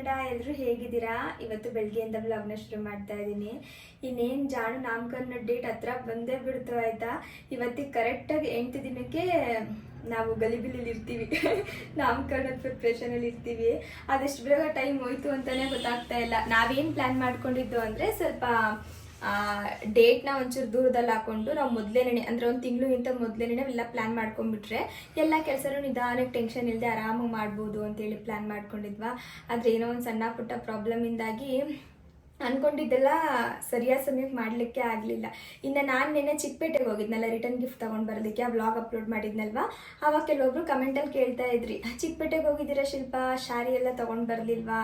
ಕನ್ನಡ, ಎಲ್ಲರೂ ಹೇಗಿದ್ದೀರಾ? ಇವತ್ತು ಬೆಳಗ್ಗೆಯಿಂದ ವ್ಲಾಗ್ನ ಶುರು ಮಾಡ್ತಾ ಇದ್ದೀನಿ. ಇನ್ನೇನು ಜಾಣು ನಾಮಕರಣ ಡೇಟ್ ಹತ್ರ ಬಂದೇ ಬಿಡ್ತು ಆಯ್ತಾ. ಇವತ್ತಿಗೆ ಕರೆಕ್ಟಾಗಿ 8 ದಿನಕ್ಕೆ ನಾವು ಗಲಿಬಿಲಿಲಿ ಇರ್ತೀವಿ. ನಾಮಕರಣದ ಪ್ರಿಪ್ರೇಷನಲ್ಲಿ ಇರ್ತೀವಿ. ಅದೆಷ್ಟು ಬೇಗ ಟೈಮ್ ಹೋಯ್ತು ಅಂತಲೇ ಗೊತ್ತಾಗ್ತಾ ಇಲ್ಲ. ನಾವೇನು ಪ್ಲ್ಯಾನ್ ಮಾಡ್ಕೊಂಡಿದ್ದು ಅಂದರೆ ಸ್ವಲ್ಪ ಡೇಟ್ನ ಒಂಚೂರು ದೂರದಲ್ಲಿ ಹಾಕೊಂಡು ನಾವು ಮೊದಲೇನೆ ಅಂದರೆ ಒಂದು ತಿಂಗಳಿಗಿಂತ ಮೊದಲೇನೆ ಎಲ್ಲ ಪ್ಲ್ಯಾನ್ ಮಾಡ್ಕೊಂಡ್ಬಿಟ್ರೆ ಎಲ್ಲ ಕೆಲಸನೂ ನಿಧಾನಕ್ಕೆ ಟೆನ್ಷನ್ ಇಲ್ಲದೆ ಆರಾಮಾಗಿ ಮಾಡ್ಬೋದು ಅಂತೇಳಿ ಪ್ಲ್ಯಾನ್ ಮಾಡ್ಕೊಂಡಿದ್ವಾ. ಆದರೆ ಏನೋ ಒಂದು ಸಣ್ಣ ಪುಟ್ಟ ಪ್ರಾಬ್ಲಮಿಂದಾಗಿ ಅಂದ್ಕೊಂಡಿದ್ದೆಲ್ಲ ಸರಿಯಾದ ಸಮಯಕ್ಕೆ ಮಾಡಲಿಕ್ಕೆ ಆಗಲಿಲ್ಲ. ಇನ್ನು ನಾನು ನಿನ್ನೆ ಚಿಕ್ಕಪೇಟೆಗೆ ಹೋಗಿದ್ನಲ್ಲ ರಿಟರ್ನ್ ಗಿಫ್ಟ್ ತೊಗೊಂಡು ಬರೋದಕ್ಕೆ, ಆ ವ್ಲಾಗ್ ಅಪ್ಲೋಡ್ ಮಾಡಿದ್ನಲ್ವ. ಆವಾಗ ಕೆಲವೊಬ್ರು ಕಮೆಂಟಲ್ಲಿ ಕೇಳ್ತಾ ಇದ್ರಿ, ಚಿಕ್ಕಪೇಟೆಗೆ ಹೋಗಿದ್ದೀರಾ ಶಿಲ್ಪ, ಶಾರಿ ಎಲ್ಲ ತೊಗೊಂಡು ಬರಲಿಲ್ವಾ,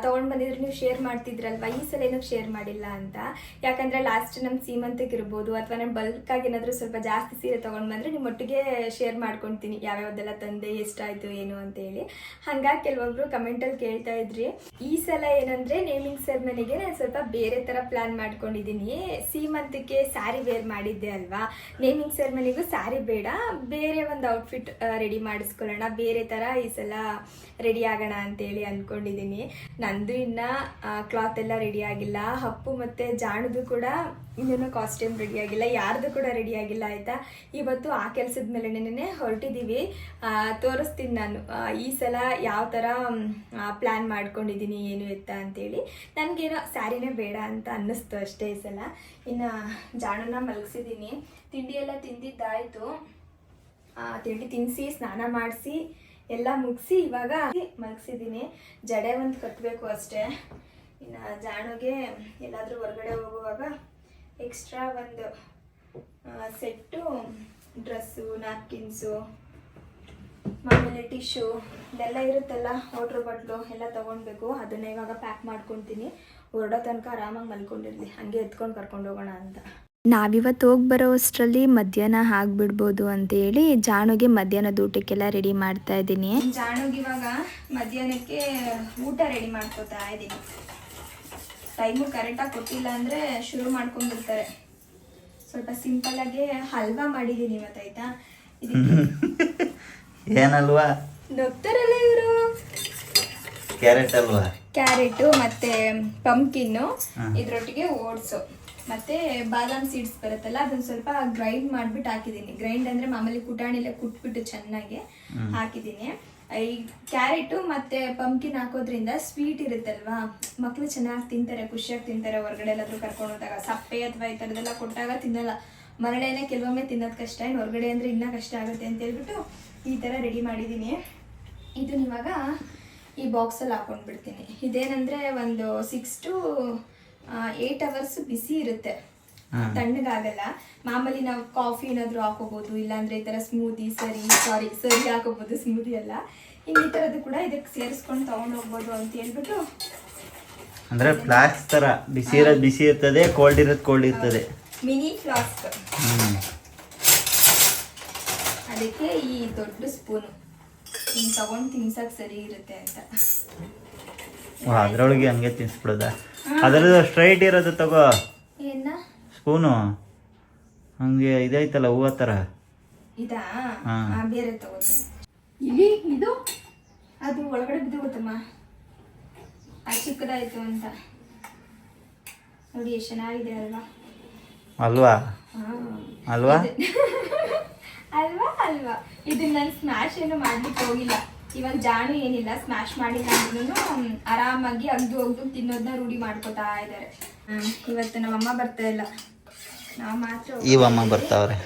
ತೊಗೊಂಡು ಬಂದಿದ್ರೆ ನೀವು ಶೇರ್ ಮಾಡ್ತಿದ್ರಲ್ವ, ಈ ಸಲ ಏನಕ್ಕೆ ಶೇರ್ ಮಾಡಿಲ್ಲ ಅಂತ. ಯಾಕಂದರೆ ಲಾಸ್ಟ್ ನಮ್ಮ ಸೀಮಂತಕ್ಕೆ ಇರ್ಬೋದು ಅಥವಾ ನಾನು ಬಲ್ಕಾಗಿ ಏನಾದರೂ ಸ್ವಲ್ಪ ಜಾಸ್ತಿ ಸೀರೆ ತೊಗೊಂಡು ಬಂದರೆ ನಿಮ್ಮೊಟ್ಟಿಗೆ ಶೇರ್ ಮಾಡ್ಕೊಳ್ತೀನಿ ಯಾವ್ಯಾವ್ದೆಲ್ಲ ತಂದೆ, ಎಷ್ಟಾಯಿತು ಏನು ಅಂತೇಳಿ. ಹಾಗಾಗಿ ಕೆಲವೊಬ್ರು ಕಮೆಂಟಲ್ಲಿ ಕೇಳ್ತಾ ಇದ್ರಿ. ಈ ಸಲ ಏನಂದರೆ ನೇಮಿಂಗ್ ಸೆರೆಮನಿಗೆ ನಾನು ಸ್ವಲ್ಪ ಬೇರೆ ಥರ ಪ್ಲ್ಯಾನ್ ಮಾಡ್ಕೊಂಡಿದ್ದೀನಿ. ಸೀಮಂತಕ್ಕೆ ಸ್ಯಾರಿ ವೇರ್ ಮಾಡಿದ್ದೆ ಅಲ್ವಾ, ನೇಮಿಂಗ್ ಸೆರೆಮನಿಗೂ ಸ್ಯಾರಿ ಬೇಡ, ಬೇರೆ ಒಂದು ಔಟ್ಫಿಟ್ ರೆಡಿ ಮಾಡಿಸ್ಕೊಳ್ಳೋಣ, ಬೇರೆ ಥರ ಈ ಸಲ ರೆಡಿ ಆಗೋಣ ಅಂತೇಳಿ ಅಂದ್ಕೊಂಡಿದ್ದೀನಿ. ನಂದು ಇನ್ನು ಕ್ಲಾತ್ ಎಲ್ಲ ರೆಡಿ ಆಗಿಲ್ಲ, ಹಪ್ಪು ಮತ್ತು ಜಾಣದು ಕೂಡ ಇನ್ನೂ ಕಾಸ್ಟ್ಯೂಮ್ ರೆಡಿ ಆಗಿಲ್ಲ, ಯಾರ್ದು ಕೂಡ ರೆಡಿ ಆಗಿಲ್ಲ ಆಯಿತಾ. ಇವತ್ತು ಆ ಕೆಲಸದ ಮೇಲೆನೇ ಹೊರಟಿದ್ದೀವಿ. ತೋರಿಸ್ತೀನಿ ನಾನು ಈ ಸಲ ಯಾವ ಥರ ಪ್ಲ್ಯಾನ್ ಮಾಡ್ಕೊಂಡಿದ್ದೀನಿ ಏನು ಎತ್ತ ಅಂತೇಳಿ. ನನಗೇನೋ ಸ್ಯಾರಿನೇ ಬೇಡ ಅಂತ ಅನ್ನಿಸ್ತು ಅಷ್ಟೇ ಈ ಸಲ. ಇನ್ನು ಜಾಣನ ಮಲಗಿಸಿದ್ದೀನಿ, ತಿಂಡಿ ಎಲ್ಲ ತಿಂದಿದ್ದಾಯಿತು. ತಿಂಡಿ ತಿನ್ನಿಸಿ ಸ್ನಾನ ಮಾಡಿಸಿ ಎಲ್ಲ ಮುಗಿಸಿ ಇವಾಗ ಮಲಗಿಸಿದ್ದೀನಿ. ಜಡೆ ಒಂದು ಕಟ್ಟಬೇಕು ಅಷ್ಟೇ. ಇನ್ನು ಜಾಣುಗೆ ಎಲ್ಲಾದರೂ ಹೊರಗಡೆ ಹೋಗುವಾಗ ಎಕ್ಸ್ಟ್ರಾ ಒಂದು ಸೆಟ್ಟು ಡ್ರೆಸ್ಸು, ನ್ಯಾಪ್ಕಿನ್ಸು, ಮಾಮೂಲಿ ಟಿಶ್ಯೂ ಇದೆಲ್ಲ ಇರುತ್ತಲ್ಲ, ವಾಟ್ರ್ ಬಾಟ್ಲು ಎಲ್ಲ ತೊಗೊಳ್ಬೇಕು. ಅದನ್ನ ಇವಾಗ ಪ್ಯಾಕ್ ಮಾಡ್ಕೊತೀನಿ. ಹೊರಡೋ ತನಕ ಆರಾಮಾಗಿ ಮಲ್ಕೊಂಡಿರಲಿ, ಹಾಗೆ ಎತ್ಕೊಂಡು ಕರ್ಕೊಂಡು ಹೋಗೋಣ ಅಂತ. ನಾವಿವತ್ತು ಹೋಗಿ ಬರೋ ಅಷ್ಟರಲ್ಲಿ ಮಧ್ಯಾಹ್ನ ಆಗಿಬಿಡ್ಬೋದು ಅಂತೇಳಿ ಜಾಣುಗೆ ಮಧ್ಯಾಹ್ನದ ಊಟಕ್ಕೆಲ್ಲ ರೆಡಿ ಮಾಡ್ತಾ ಇದ್ದೀನಿ. ಜಾಣುಗೆ ಇವಾಗ ಮಧ್ಯಾಹ್ನಕ್ಕೆ ಊಟ ರೆಡಿ ಮಾಡ್ಕೋತಾ ಇದ್ದೀನಿ. ಟೈಮು ಕರೆಕ್ಟಾಗಿ ಕೊಟ್ಟಿಲ್ಲ ಅಂದರೆ ಶುರು ಮಾಡ್ಕೊಂಡ್ಬಿಡ್ತಾರೆ. ಸ್ವಲ್ಪ ಸಿಂಪಲ್ಲಾಗಿ ಹಲ್ವಾ ಮಾಡಿದ್ದೀನಿ ಇವತ್ತಾಯ್ತಾ. ಏನಲ್ವಾ? ಡಾಕ್ಟರಲ್ಲ ಇವರು. ಕ್ಯಾರೆಟ್ ಅಲ್ವಾ? ಕ್ಯಾರೆಟು ಮತ್ತು ಪಂಪ್ಕಿನ್ನು, ಇದರೊಟ್ಟಿಗೆ ಓಟ್ಸು ಮತ್ತು ಬಾದಾಮ್ ಸೀಡ್ಸ್ ಬರುತ್ತಲ್ಲ, ಅದನ್ನು ಸ್ವಲ್ಪ ಗ್ರೈಂಡ್ ಮಾಡಿಬಿಟ್ಟು ಹಾಕಿದ್ದೀನಿ. ಗ್ರೈಂಡ್ ಅಂದರೆ ಮಾಮೂಲಿ ಕುಟಾಣಿಲೆ ಕುಟ್ಬಿಟ್ಟು ಚೆನ್ನಾಗಿ ಹಾಕಿದ್ದೀನಿ. ಈ ಕ್ಯಾರೆಟು ಮತ್ತು ಪಂಪ್ಕಿನ್ ಹಾಕೋದ್ರಿಂದ ಸ್ವೀಟ್ ಇರುತ್ತಲ್ವಾ, ಮಕ್ಕಳು ಚೆನ್ನಾಗಿ ತಿಂತಾರೆ, ಖುಷಿಯಾಗಿ ತಿಂತಾರೆ. ಹೊರಗಡೆ ಎಲ್ಲಾದರೂ ಕರ್ಕೊಂಡು ಹೋದಾಗ ಸಪ್ಪೆ ಅಥವಾ ಈ ಥರದ್ದೆಲ್ಲ ಕೊಟ್ಟಾಗ ತಿನ್ನಲ್ಲ. ಮರಳೇನೆ ಕೆಲವೊಮ್ಮೆ ತಿನ್ನೋದು ಕಷ್ಟ, ಇನ್ನು ಹೊರಗಡೆ ಅಂದರೆ ಇನ್ನೂ ಕಷ್ಟ ಆಗುತ್ತೆ ಅಂತ ಹೇಳ್ಬಿಟ್ಟು ಈ ಥರ ರೆಡಿ ಮಾಡಿದ್ದೀನಿ. ಇದನ್ನ ಇವಾಗ ಈ ಬಾಕ್ಸಲ್ಲಿ ಹಾಕೊಂಡ್ಬಿಡ್ತೀನಿ. ಇದೇನಂದರೆ ಒಂದು 6 to 8 hours ಬಿಸಿ ಇರುತ್ತೆ, ತಣ್ಣಗಾಗಲ್ಲ. ಮಾಮೂಲಿ ನಾವು ಕಾಫಿ ಏನಾದರೂ ಹಾಕೋಬೋದು, ಇಲ್ಲಾಂದರೆ ಈ ಥರ ಸ್ಮೂದಿ ಸರಿ ಹಾಕೋಬೋದು, ಸ್ಮೂದಿ ಎಲ್ಲ. ಇನ್ನು ಈ ಥರದ್ದು ಕೂಡ ಇದಕ್ಕೆ ಸೇರಿಸ್ಕೊಂಡು ತೊಗೊಂಡು ಹೋಗ್ಬೋದು ಅಂತ ಹೇಳ್ಬಿಟ್ಟು. ಅಂದರೆ ಫ್ಲಾಸ್ಕ್ ಥರ ಬಿಸಿ ಇರೋದು ಬಿಸಿ ಇರ್ತದೆ, ಕೋಲ್ಡ್ ಇರೋದು ಕೋಲ್ಡ್ ಇರ್ತದೆ. Mini flask. ಅದಕ್ಕೆ ಈ ದೊಡ್ಡ ಸ್ಪೂನು ಹಿಂಗೆ ತಗೊಂಡು ತಿನ್ಸಕ್ಕೆ ಸರಿ ಇರುತ್ತೆ ಅಂತ. ಅದರೊಳಗೆ ಹಂಗೆ ತಿನ್ಸ್ಬಿಡೋದ? ಅದರದ್ದು ಸ್ಟ್ರೈಟ್ ಇರೋದು ತಗೋ ಏನ ಸ್ಪೂನು, ಹಂಗೆ ಇದೈತಲ್ಲ ಹೂವ ಥರ. ಇದಾ? ಬೇರೆ ತಗೋತೀನಿ. ಇಲ್ಲಿ ಇದು ಅದು ಒಳಗಡೆ ಬಿದ್ದು ಗೊತ್ತಮ್ಮ, ಅದು ಚಿಕ್ಕದಾಯ್ತು ಅಂತ. ನೋಡಿ ಎಷ್ಟು ಚೆನ್ನಾಗಿದೆ ಅಲ್ವಾ? ಅಲ್ವಾ? ಅಲ್ವಾ? ಅಲ್ವಾ ಅಲ್ವಾ. ಇದನ್ನ ನಾನು ಸ್ಮ್ಯಾಶ್ ಏನು ಮಾಡ್ಲಿಕ್ಕೆ ಹೋಗಿಲ್ಲ. ಇವಾಗ ಜಾಣು ಏನಿಲ್ಲ, ಸ್ಮ್ಯಾಶ್ ಮಾಡಿಲ್ಲ ಅಂದ್ರೂ ಆರಾಮಾಗಿ ಅಗ್ದು ತಿನ್ನೋದನ್ನ ರೂಢಿ ಮಾಡ್ಕೋತಾ ಇದ್ದಾರೆ. ಇವತ್ತು ನಮ್ಮಮ್ಮ ಬರ್ತಾ ಇಲ್ಲ, ನಾವು ಮಾತ್ರ ಇವಮ್ಮ ಬರ್ತಾವ್ರೆ.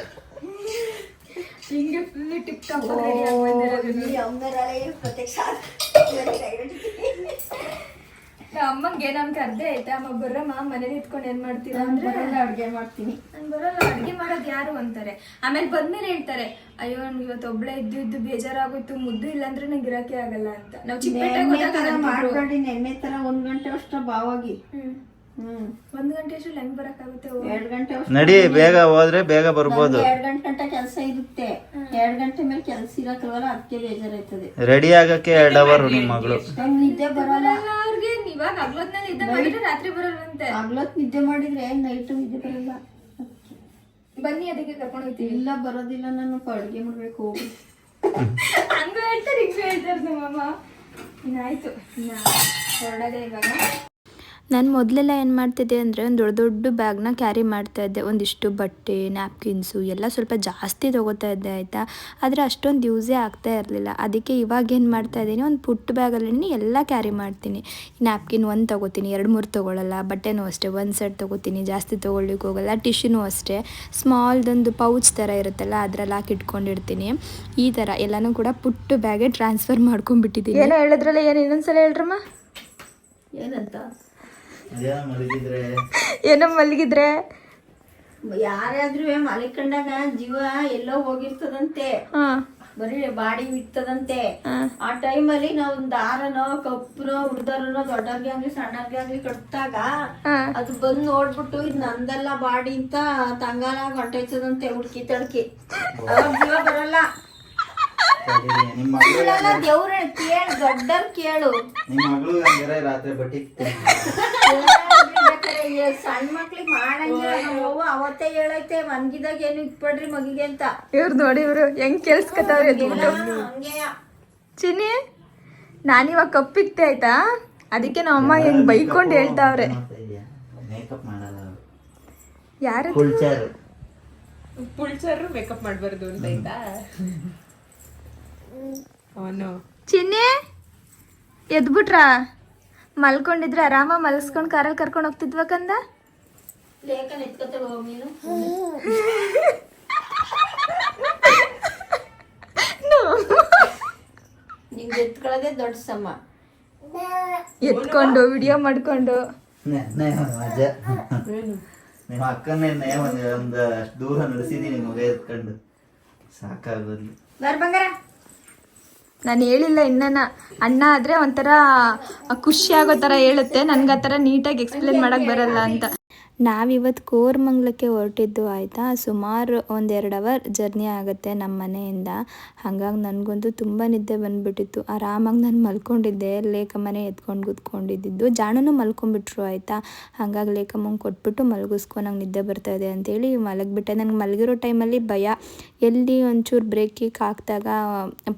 ಹಿಂಗೆ ಫುಲ್ ಟಿಪ್ ಟಾಪ್ ಅಮ್ಮಂಗೆ ನಾನು ಕರ್ದೆ ಆಯ್ತಾ, ಅಮ್ಮ ಬರಮ್ಮ ಮನೇಲಿ ಇಟ್ಕೊಂಡು ಏನ್ ಮಾಡ್ತೀರಾ ಅಂದ್ರೆ ಅಡ್ಗೆ ಮಾಡ್ತೀನಿ. ನಾನು ಬರಲ್ಲ, ಅಡ್ಗೆ ಮಾಡೋದು ಯಾರು ಅಂತಾರೆ. ಆಮೇಲೆ ಬಂದ್ಮೇಲೆ ಹೇಳ್ತಾರೆ, ಅಯ್ಯೋ ನನ್ಗೆ ಇವತ್ತು ಒಬ್ಳೆ ಇದ್ದು ಬೇಜಾರಾಗೋಯ್ತು, ಮುದ್ದು ಇಲ್ಲಾಂದ್ರೆ ನಂಗೆ ಇರಕ್ಕೆ ಆಗಲ್ಲ ಅಂತ. ನಾವು ಚಿಕ್ಕ ಮಾಡ್ಕೊಂಡು ನೆನ್ನೆ ತರ 1 ಗಂಟೆ ಅಷ್ಟ ಬಾವಾಗಿ 1 ಗಂಟೆ ಅಷ್ಟು ಹೆಂಗ್ ಬರಕ್ಕಾಗುತ್ತೆ? 2 ಗಂಟೆ ನಡಿ, ಬೇಗ ಹೋದ್ರೆ ಬೇಗ ಬರ್ಬೋದು. 2 ಗಂಟೆ ಕೆಲಸ ಇರುತ್ತೆ, 2 ಗಂಟೆ ಮೇಲೆ ಕೆಲಸ ಇರಕ್ಕಲ್ವಲ್ಲ, ಅದಕ್ಕೆ ಬೇಜಾರಾಯ್ತದೆ. ರೆಡಿ ಆಗಕ್ಕೆ 2 hour ನಿಮ್ಮ ಮಗಳು. ನಿದ್ದೆ ಬರಲ್ಲ ಅವ್ರಿಗೆ. ಇವಾಗ ಹಗ್ಲೊತ್ನಲ್ಲಿ ನಿದ್ದೆ ಮಾಡಿದ್ರೆ ರಾತ್ರಿ ಬರಲ್ವಂತೆ. ಹಗ್ಲೊತ್ ನಿದ್ದೆ ಮಾಡಿದ್ರೆ ನೈಟ್ ನಿದ್ದೆ ಬರಲ್ಲ. ಬನ್ನಿ ಅದಕ್ಕೆ ಕರ್ಕೊಂಡು ಹೋಗ್ತೀವಿ. ಇಲ್ಲ ಬರೋದಿಲ್ಲ, ನಾನು ಅಡುಗೆ ಮಾಡ್ಬೇಕು ಹೋಗಿ. ಹಂಗ ಹೇಳ್ತಾರೆ, ಹಿಂಗ ಹೇಳ್ತಾರೆ ನಮ್ಮಮ್ಮ. ಇನ್ನಾಯ್ತು, ಇನ್ನು ಹೊರಡೋದೇ ಇವಾಗ. ನಾನು ಮೊದಲೆಲ್ಲ ಏನು ಮಾಡ್ತಿದ್ದೆ ಅಂದರೆ ಒಂದು ದೊಡ್ಡ ದೊಡ್ಡ ಬ್ಯಾಗ್ನ ಕ್ಯಾರಿ ಮಾಡ್ತಾಯಿದ್ದೆ. ಒಂದಿಷ್ಟು ಬಟ್ಟೆ, ನ್ಯಾಪ್ಕಿನ್ಸು ಎಲ್ಲ ಸ್ವಲ್ಪ ಜಾಸ್ತಿ ತೊಗೋತಾ ಇದ್ದೆ ಆಯಿತಾ. ಆದರೆ ಅಷ್ಟೊಂದು ಯೂಸೇ ಆಗ್ತಾ ಇರಲಿಲ್ಲ. ಅದಕ್ಕೆ ಇವಾಗ ಏನು ಮಾಡ್ತಾಯಿದ್ದೀನಿ, ಒಂದು ಪುಟ್ಟ ಬ್ಯಾಗಲ್ಲಿ ಎಲ್ಲ ಕ್ಯಾರಿ ಮಾಡ್ತೀನಿ. ನ್ಯಾಪ್ಕಿನ್ ಒಂದು ತೊಗೋತೀನಿ, 2-3 ತೊಗೊಳ್ಳಲ್ಲ. ಬಟ್ಟೆನೂ ಅಷ್ಟೇ ಒಂದು ಸೆಟ್ ತೊಗೋತೀನಿ, ಜಾಸ್ತಿ ತೊಗೊಳ್ಲಿಕ್ಕೆ ಹೋಗಲ್ಲ. ಟಿಶ್ಯೂನೂ ಅಷ್ಟೇ ಸ್ಮಾಲ್ದೊಂದು ಪೌಚ್ ಥರ ಇರುತ್ತಲ್ಲ ಅದ್ರಲ್ಲಿ ಹಾಕಿ ಇಟ್ಕೊಂಡಿರ್ತೀನಿ. ಈ ಥರ ಎಲ್ಲನೂ ಕೂಡ ಪುಟ್ಟ ಬ್ಯಾಗೆ ಟ್ರಾನ್ಸ್ಫರ್ ಮಾಡ್ಕೊಂಡ್ಬಿಟ್ಟಿದ್ದೀನಿ. ಏನೋ ಹೇಳಿದ್ರಲ್ಲ, ಏನು ಇನ್ನೊಂದ್ಸಲ ಹೇಳ್ರಮ್ಮ. ಏನಂತ ಅದೇನೋ ಮಲಗಿದ್ರೆ ಏನೋ ಮಲಗಿದ್ರೆ ಯಾರಾದ್ರೂ ಮಲಿಕೊಂಡಾಗ ಜೀವ ಎಲ್ಲೋ ಹೋಗಿರ್ತದಂತೆ, ಹಾಂ ಬರೀ ಬಾಡಿ ಬಿಡ್ತದಂತೆ. ಆ ಟೈಮಲ್ಲಿ ನಾವು ಒಂದು ದಾರನೋ ಕಪ್ಪನೋ ಹುಡ್ದರನೋ ದೊಡ್ಡವ್ರಿಗೆ ಆಗ್ಲಿ ಸಣ್ಣವ್ರಿಗೆ ಆಗ್ಲಿ ಕಟ್ಟಾಗ ಅದು ಬಂದು ನೋಡ್ಬಿಟ್ಟು ಇದು ನಂದೆಲ್ಲ ಬಾಡಿ ಅಂತ ತಂಗಾಲ ಹೊಂಟೈತದಂತೆ ಹುಡ್ಕಿ ತಡ್ಕಿ. ಅವಾಗ ಜೀವ ಬರಲ್ಲ. ನಿಮ್ಮ ಮಗಳು ದೇವ್ರ ಕೇಳು, ದೊಡ್ಡರ್ ಕೇಳು. ನಿಮ್ಮ ಮಗಳು ಹಂಗಾರೆ ರಾತ್ರಿ ಬಟ್ಟೆ ಸಣ್ಣ ಮಕ್ಳಿಗೆ ಮಾಡಂಗಿಲ್ಲ. ನಮ್ಮವ್ವ ಅವತ್ತೇ ಹೇಳೈತೆ ಮನ್ಗಿದಾಗ ಏನು ಇಟ್ಬಿಡ್ರಿ ಮಗಿಗೆ ಅಂತ. ಇವ್ರು ನೋಡಿ, ಇವರು ಹೆಂಗ್ ಕೆಲ್ಸ್ಕೊತಾವ್ರೆ. ಹಂಗೆಯ ಚಿನ್ನಿ, ನಾನಿವಾಗ ಕಪ್ಪಿಕ್ತೆ ಆಯ್ತಾ, ಅದಕ್ಕೆ ನಮ್ಮಮ್ಮ ಹೆಂಗ್ ಬೈಕೊಂಡು ಹೇಳ್ತಾವ್ರೆ. ಮೇಕಪ್ ಮಾಡಲ್ಲ ಯಾರು ಪುಳ್ಚರು ಮೇಕಪ್ ಮಾಡಬಾರ್ದು ಅಂತ ಆಯ್ತಾ. ಅವನು ಚಿನ್ನಿ ಎದ್ಬಿಟ್ರಾ? ಮಲ್ಕೊಂಡಿದ್ರೆ ಆರಾಮ ಮಲಸ್ಕೊಂಡು ಕಾರಲ್ಲಿ ಕರ್ಕೊಂಡು ಹೋಗ್ತಿದ್ವ ಕಂದ. ಲೇಖನ ಎತ್ಕೊತಾಳ ನೀನು. ನಿಮ್ಗೆ ಎತ್ಕೊಳ್ಳೋದೇ ದೊಡ್ಡ ಸಮ. ಎತ್ಕೊಂಡು ವಿಡಿಯೋ ಮಾಡ್ಕೊಂಡು ಮಜಾ. ನಿಮ್ಮ ಅಕ್ಕನ್ನೇ ಒಂದು ಅಷ್ಟು ದೂರ ನಡೆಸಿದೀನಿ ಮಗ ಎತ್ಕೊಂಡು, ಸಾಕಾಗೋದ್ಲಿ. ಬಾರ್ ಬಂಗಾರ. ನಾನು ಹೇಳಿಲ್ಲ ಇನ್ನನ. ಅಣ್ಣ ಆದರೆ ಒಂಥರ ಖುಷಿ ಆಗೋ ಥರ ಹೇಳುತ್ತೆ, ನನ್ಗೆ ಆ ಥರ ನೀಟಾಗಿ ಎಕ್ಸ್ಪ್ಲೇನ್ ಮಾಡೋಕ್ಕೆ ಬರಲ್ಲ ಅಂತ. ನಾವಿವತ್ತು ಕೋರಮಂಗ್ಲಕ್ಕೆ ಹೊರಟಿದ್ದು ಆಯಿತಾ. ಸುಮಾರು 1-2 ಅವರ್ ಜರ್ನಿ ಆಗುತ್ತೆ ನಮ್ಮ ಮನೆಯಿಂದ. ಹಾಗಾಗಿ ನನಗಂತೂ ತುಂಬ ನಿದ್ದೆ ಬಂದುಬಿಟ್ಟಿತ್ತು. ಆರಾಮಾಗಿ ನಾನು ಮಲ್ಕೊಂಡಿದ್ದೆ. ಲೇಖಮ್ಮನೇ ಎತ್ಕೊಂಡು ಕೂತ್ಕೊಂಡಿದ್ದು. ಜಾಣೂ ಮಲ್ಕೊಂಡ್ಬಿಟ್ರು ಆಯಿತಾ. ಹಾಗಾಗಿ ಲೇಖಮ್ಮಂಗೆ ಕೊಟ್ಬಿಟ್ಟು ಮಲಗಿಸ್ಕೊ, ನಂಗೆ ನಿದ್ದೆ ಬರ್ತಾಯಿದೆ ಅಂತೇಳಿ ಮಲಗಿಬಿಟ್ಟೆ. ನನಗೆ ಮಲಗಿರೋ ಟೈಮಲ್ಲಿ ಭಯ, ಎಲ್ಲಿ ಒಂಚೂರು ಬ್ರೇಕಿಗೆ ಹಾಕಿದಾಗ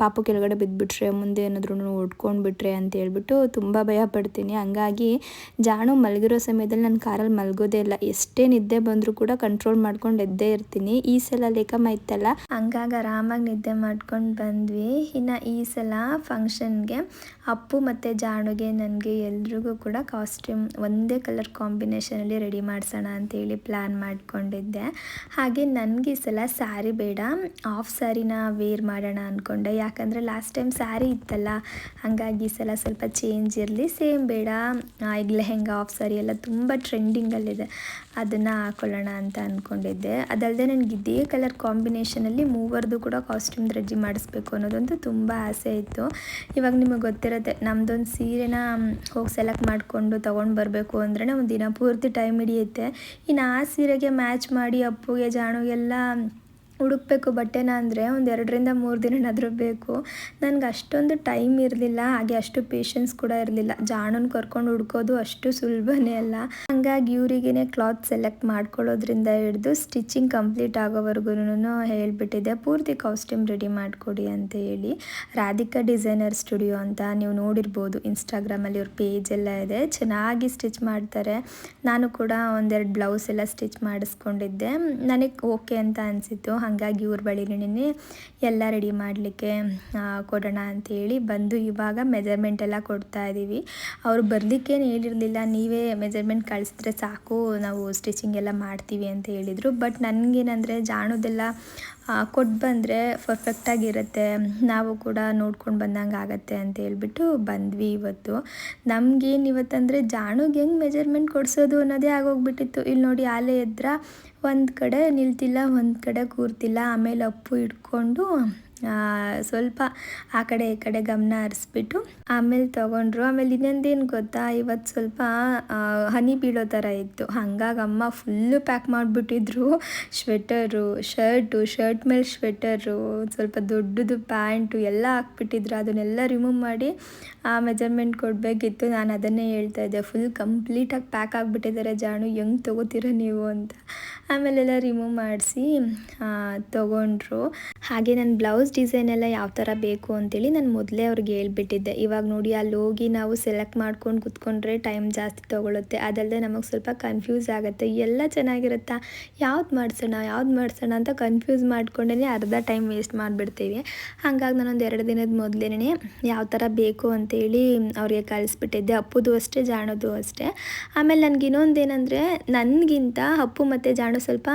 ಪಾಪು ಕೆಳಗಡೆ ಬಿದ್ದುಬಿಟ್ರೆ, ಮುಂದೆ ಏನಾದ್ರೂ ಹೊಡ್ಕೊಂಡ್ಬಿಟ್ರೆ ಅಂತ ಹೇಳ್ಬಿಟ್ಟು ತುಂಬ ಭಯ ಪಡ್ತೀನಿ. ಹಂಗಾಗಿ ಜಾಣು ಮಲಗಿರೋ ಸಮಯದಲ್ಲಿ ನಾನು ಕಾರಲ್ಲಿ ಮಲಗೋದೇ ಇಲ್ಲ. ಎಷ್ಟೇ ನಿದ್ದೆ ಬಂದರೂ ಕೂಡ ಕಂಟ್ರೋಲ್ ಮಾಡ್ಕೊಂಡು ಎದ್ದೇ ಇರ್ತೀನಿ. ಈ ಸಲ ಲೇಖಮ್ಮ ಇತ್ತಲ್ಲ, ಹಂಗಾಗಿ ಆರಾಮಾಗಿ ನಿದ್ದೆ ಮಾಡ್ಕೊಂಡು ಬಂದ್ವಿ. ಇನ್ನು ಈ ಸಲ ಫಂಕ್ಷನ್ಗೆ ಅಪ್ಪು ಮತ್ತು ಜಾಣುಗೆ ನನಗೆ ಎಲ್ರಿಗೂ ಕೂಡ ಕಾಸ್ಟ್ಯೂಮ್ ಒಂದೇ ಕಲರ್ ಕಾಂಬಿನೇಷನಲ್ಲಿ ರೆಡಿ ಮಾಡಿಸೋಣ ಅಂತೇಳಿ ಪ್ಲ್ಯಾನ್ ಮಾಡ್ಕೊಂಡಿದ್ದೆ. ಹಾಗೆ ನನಗೆ ಈ ಸಲ ಸ್ಯಾರಿ ಬೇಡ, ಆಫ್ ಸ್ಯಾರಿನ ವೇರ್ ಮಾಡೋಣ ಅಂದ್ಕೊಂಡೆ. ಯಾಕಂದರೆ ಲಾಸ್ಟ್ ಟೈಮ್ ಸ್ಯಾರಿ ಇತ್ತಲ್ಲ, ಹಾಗಾಗಿ ಈ ಸಲ ಸ್ವಲ್ಪ ಚೇಂಜ್ ಇರಲಿ. ಸೇಮ್ ಬೇಡ, ಈಗ ಲೆಹೆಂಗಾ ಆಫ್ ಸ್ಯಾರಿ ಎಲ್ಲ ತುಂಬ ಟ್ರೆಂಡಿಂಗಲ್ಲಿದೆ, ಅದನ್ನು ಹಾಕೊಳ್ಳೋಣ ಅಂತ ಅಂದ್ಕೊಂಡಿದ್ದೆ. ಅದಲ್ಲದೆ ನನಗೆ ಇದೇ ಕಲರ್ ಕಾಂಬಿನೇಷನಲ್ಲಿ ಮೂವರದು ಕೂಡ ಕಾಸ್ಟ್ಯೂಮ್ ರೆಡಿ ಮಾಡಿಸ್ಬೇಕು ಅನ್ನೋದಂತೂ ತುಂಬ ಆಸೆ ಇತ್ತು. ಇವಾಗ ನಿಮಗೆ ಗೊತ್ತಿರುತ್ತೆ, ನಮ್ಮದೊಂದು ಸೀರೆನ ಹೋಗಿ ಸೆಲೆಕ್ಟ್ ಮಾಡಿಕೊಂಡು ತೊಗೊಂಡು ಬರಬೇಕು ಅಂದ್ರೆ ಒಂದು ದಿನ ಪೂರ್ತಿ ಟೈಮ್ ಹಿಡಿಯುತ್ತೆ. ಇನ್ನು ಆ ಸೀರೆಗೆ ಮ್ಯಾಚ್ ಮಾಡಿ ಅಪ್ಪುಗೆ ಜಾಣುಗೆಲ್ಲ ಹುಡುಕಬೇಕು ಬಟ್ಟೆನ ಅಂದರೆ ಒಂದು 2-3 ದಿನನಾದರೂ ಬೇಕು. ನನಗೆ ಅಷ್ಟೊಂದು ಟೈಮ್ ಇರಲಿಲ್ಲ, ಹಾಗೆ ಅಷ್ಟು ಪೇಷನ್ಸ್ ಕೂಡ ಇರಲಿಲ್ಲ. ಜಾಣನ ಕರ್ಕೊಂಡು ಹುಡ್ಕೋದು ಅಷ್ಟು ಸುಲಭನೇ ಅಲ್ಲ. ಹಂಗಾಗಿ ಇವರಿಗೇ ಕ್ಲಾತ್ ಸೆಲೆಕ್ಟ್ ಮಾಡ್ಕೊಳ್ಳೋದ್ರಿಂದ ಹಿಡಿದು ಸ್ಟಿಚಿಂಗ್ ಕಂಪ್ಲೀಟ್ ಆಗೋವರೆಗೂ ಹೇಳಿಬಿಟ್ಟಿದ್ದೆ, ಪೂರ್ತಿ ಕಾಸ್ಟ್ಯೂಮ್ ರೆಡಿ ಮಾಡಿಕೊಡಿ ಅಂತ ಹೇಳಿ. ರಾಧಿಕಾ ಡಿಸೈನರ್ ಸ್ಟುಡಿಯೋ ಅಂತ ನೀವು ನೋಡಿರ್ಬೋದು, ಇನ್ಸ್ಟಾಗ್ರಾಮಲ್ಲಿ ಅವ್ರ ಪೇಜ್ ಎಲ್ಲ ಇದೆ, ಚೆನ್ನಾಗಿ ಸ್ಟಿಚ್ ಮಾಡ್ತಾರೆ. ನಾನು ಕೂಡ 1-2 ಬ್ಲೌಸ್ ಎಲ್ಲ ಸ್ಟಿಚ್ ಮಾಡಿಸ್ಕೊಂಡಿದ್ದೆ, ನನಗೆ ಓಕೆ ಅಂತ ಅನಿಸಿತು. ಹಾಗಾಗಿ ಇವ್ರ ಬಳಿನೇ ಎಲ್ಲ ರೆಡಿ ಮಾಡಲಿಕ್ಕೆ ಕೊಡೋಣ ಅಂಥೇಳಿ ಬಂದು ಇವಾಗ ಮೆಜರ್ಮೆಂಟ್ ಎಲ್ಲ ಕೊಡ್ತಾ ಇದ್ದೀವಿ. ಅವರು ಬರಲಿಕ್ಕೇನು ಹೇಳಿರಲಿಲ್ಲ, ನೀವೇ ಮೆಜರ್ಮೆಂಟ್ ಕಳಿಸಿದ್ರೆ ಸಾಕು, ನಾವು ಸ್ಟಿಚಿಂಗ್ ಎಲ್ಲ ಮಾಡ್ತೀವಿ ಅಂತ ಹೇಳಿದರು. ಬಟ್ ನನಗೇನಂದರೆ ಜಾಣುದೆಲ್ಲ ಕೊಟ್ಟು ಬಂದರೆ ಪರ್ಫೆಕ್ಟಾಗಿರುತ್ತೆ, ನಾವು ಕೂಡ ನೋಡ್ಕೊಂಡು ಬಂದಂಗೆ ಆಗುತ್ತೆ ಅಂತ ಹೇಳ್ಬಿಟ್ಟು ಬಂದ್ವಿ ಇವತ್ತು. ನಮಗೇನು ಇವತ್ತಂದರೆ ಜಾಣುಗೆ ಹೆಂಗೆ ಮೆಜರ್ಮೆಂಟ್ ಕೊಡಿಸೋದು ಅನ್ನೋದೇ ಆಗೋಗ್ಬಿಟ್ಟಿತ್ತು. ಇಲ್ಲಿ ನೋಡಿ, ಆಲೆ ಎದ್ರ ಒಂದು ಕಡೆ ನಿಲ್ತಿಲ್ಲ, ಒಂದು ಕಡೆ ಕೂರ್ತಿಲ್ಲ. ಆಮೇಲೆ ಅಪ್ಪು ಇಟ್ಕೊಂಡು ಸ್ವಲ್ಪ ಆ ಕಡೆ ಈ ಕಡೆ ಗಮನ ಹರಿಸ್ಬಿಟ್ಟು ಆಮೇಲೆ ತೊಗೊಂಡ್ರು. ಆಮೇಲೆ ಇನ್ನೊಂದೇನು ಗೊತ್ತಾ, ಇವತ್ತು ಸ್ವಲ್ಪ ಹನಿ ಬೀಳೋ ಥರ ಇತ್ತು. ಹಾಗಾಗಿ ಅಮ್ಮ ಫುಲ್ಲು ಪ್ಯಾಕ್ ಮಾಡಿಬಿಟ್ಟಿದ್ರು. ಸ್ವೆಟರು, ಶರ್ಟ್ ಮೇಲೆ ಸ್ವೆಟರು, ಸ್ವಲ್ಪ ದೊಡ್ಡದು ಪ್ಯಾಂಟು ಎಲ್ಲ ಹಾಕ್ಬಿಟ್ಟಿದ್ರು. ಅದನ್ನೆಲ್ಲ ರಿಮೂವ್ ಮಾಡಿ ಮೆಜರ್ಮೆಂಟ್ ಕೊಡಬೇಕಿತ್ತು. ನಾನು ಅದನ್ನೇ ಹೇಳ್ತಾ ಇದ್ದೆ, ಫುಲ್ ಕಂಪ್ಲೀಟಾಗಿ ಪ್ಯಾಕ್ ಆಗಿಬಿಟ್ಟಿದ್ದಾರೆ ಜಾಣು, ಹೆಂಗೆ ತೊಗೋತೀರ ನೀವು ಅಂತ. ಆಮೇಲೆಲ್ಲ ರಿಮೂವ್ ಮಾಡಿಸಿ ತೊಗೊಂಡ್ರು. ಹಾಗೆ ನಾನು ಬ್ಲೌಸ್ ಬ್ಲೌಸ್ ಡಿಸೈನ್ ಎಲ್ಲ ಯಾವ ಥರ ಬೇಕು ಅಂತೇಳಿ ನಾನು ಮೊದಲೇ ಅವ್ರಿಗೆ ಹೇಳ್ಬಿಟ್ಟಿದ್ದೆ. ಇವಾಗ ನೋಡಿ ಅಲ್ಲಿ ಹೋಗಿ ನಾವು ಸೆಲೆಕ್ಟ್ ಮಾಡ್ಕೊಂಡು ಕುತ್ಕೊಂಡ್ರೆ ಟೈಮ್ ಜಾಸ್ತಿ ತೊಗೊಳುತ್ತೆ. ಅದಲ್ಲದೆ ನಮಗೆ ಸ್ವಲ್ಪ ಕನ್ಫ್ಯೂಸ್ ಆಗುತ್ತೆ, ಎಲ್ಲ ಚೆನ್ನಾಗಿರುತ್ತಾ, ಯಾವ್ದು ಮಾಡಿಸೋಣ ಅಂತ ಕನ್ಫ್ಯೂಸ್ ಮಾಡ್ಕೊಂಡೇ ಅರ್ಧ ಟೈಮ್ ವೇಸ್ಟ್ ಮಾಡಿಬಿಡ್ತೀವಿ. ಹಾಗಾಗಿ ನಾನೊಂದು 2 ದಿನದ ಮೊದಲೇ ಯಾವ ಥರ ಬೇಕು ಅಂತೇಳಿ ಅವ್ರಿಗೆ ಕಳಿಸ್ಬಿಟ್ಟಿದ್ದೆ. ಅಪ್ಪುದು ಅಷ್ಟೇ, ಜಾಣೋದು ಅಷ್ಟೇ. ಆಮೇಲೆ ನನಗೆ ಇನ್ನೊಂದೇನೆಂದರೆ, ನನಗಿಂತ ಅಪ್ಪು ಮತ್ತು ಜಾಣು ಸ್ವಲ್ಪ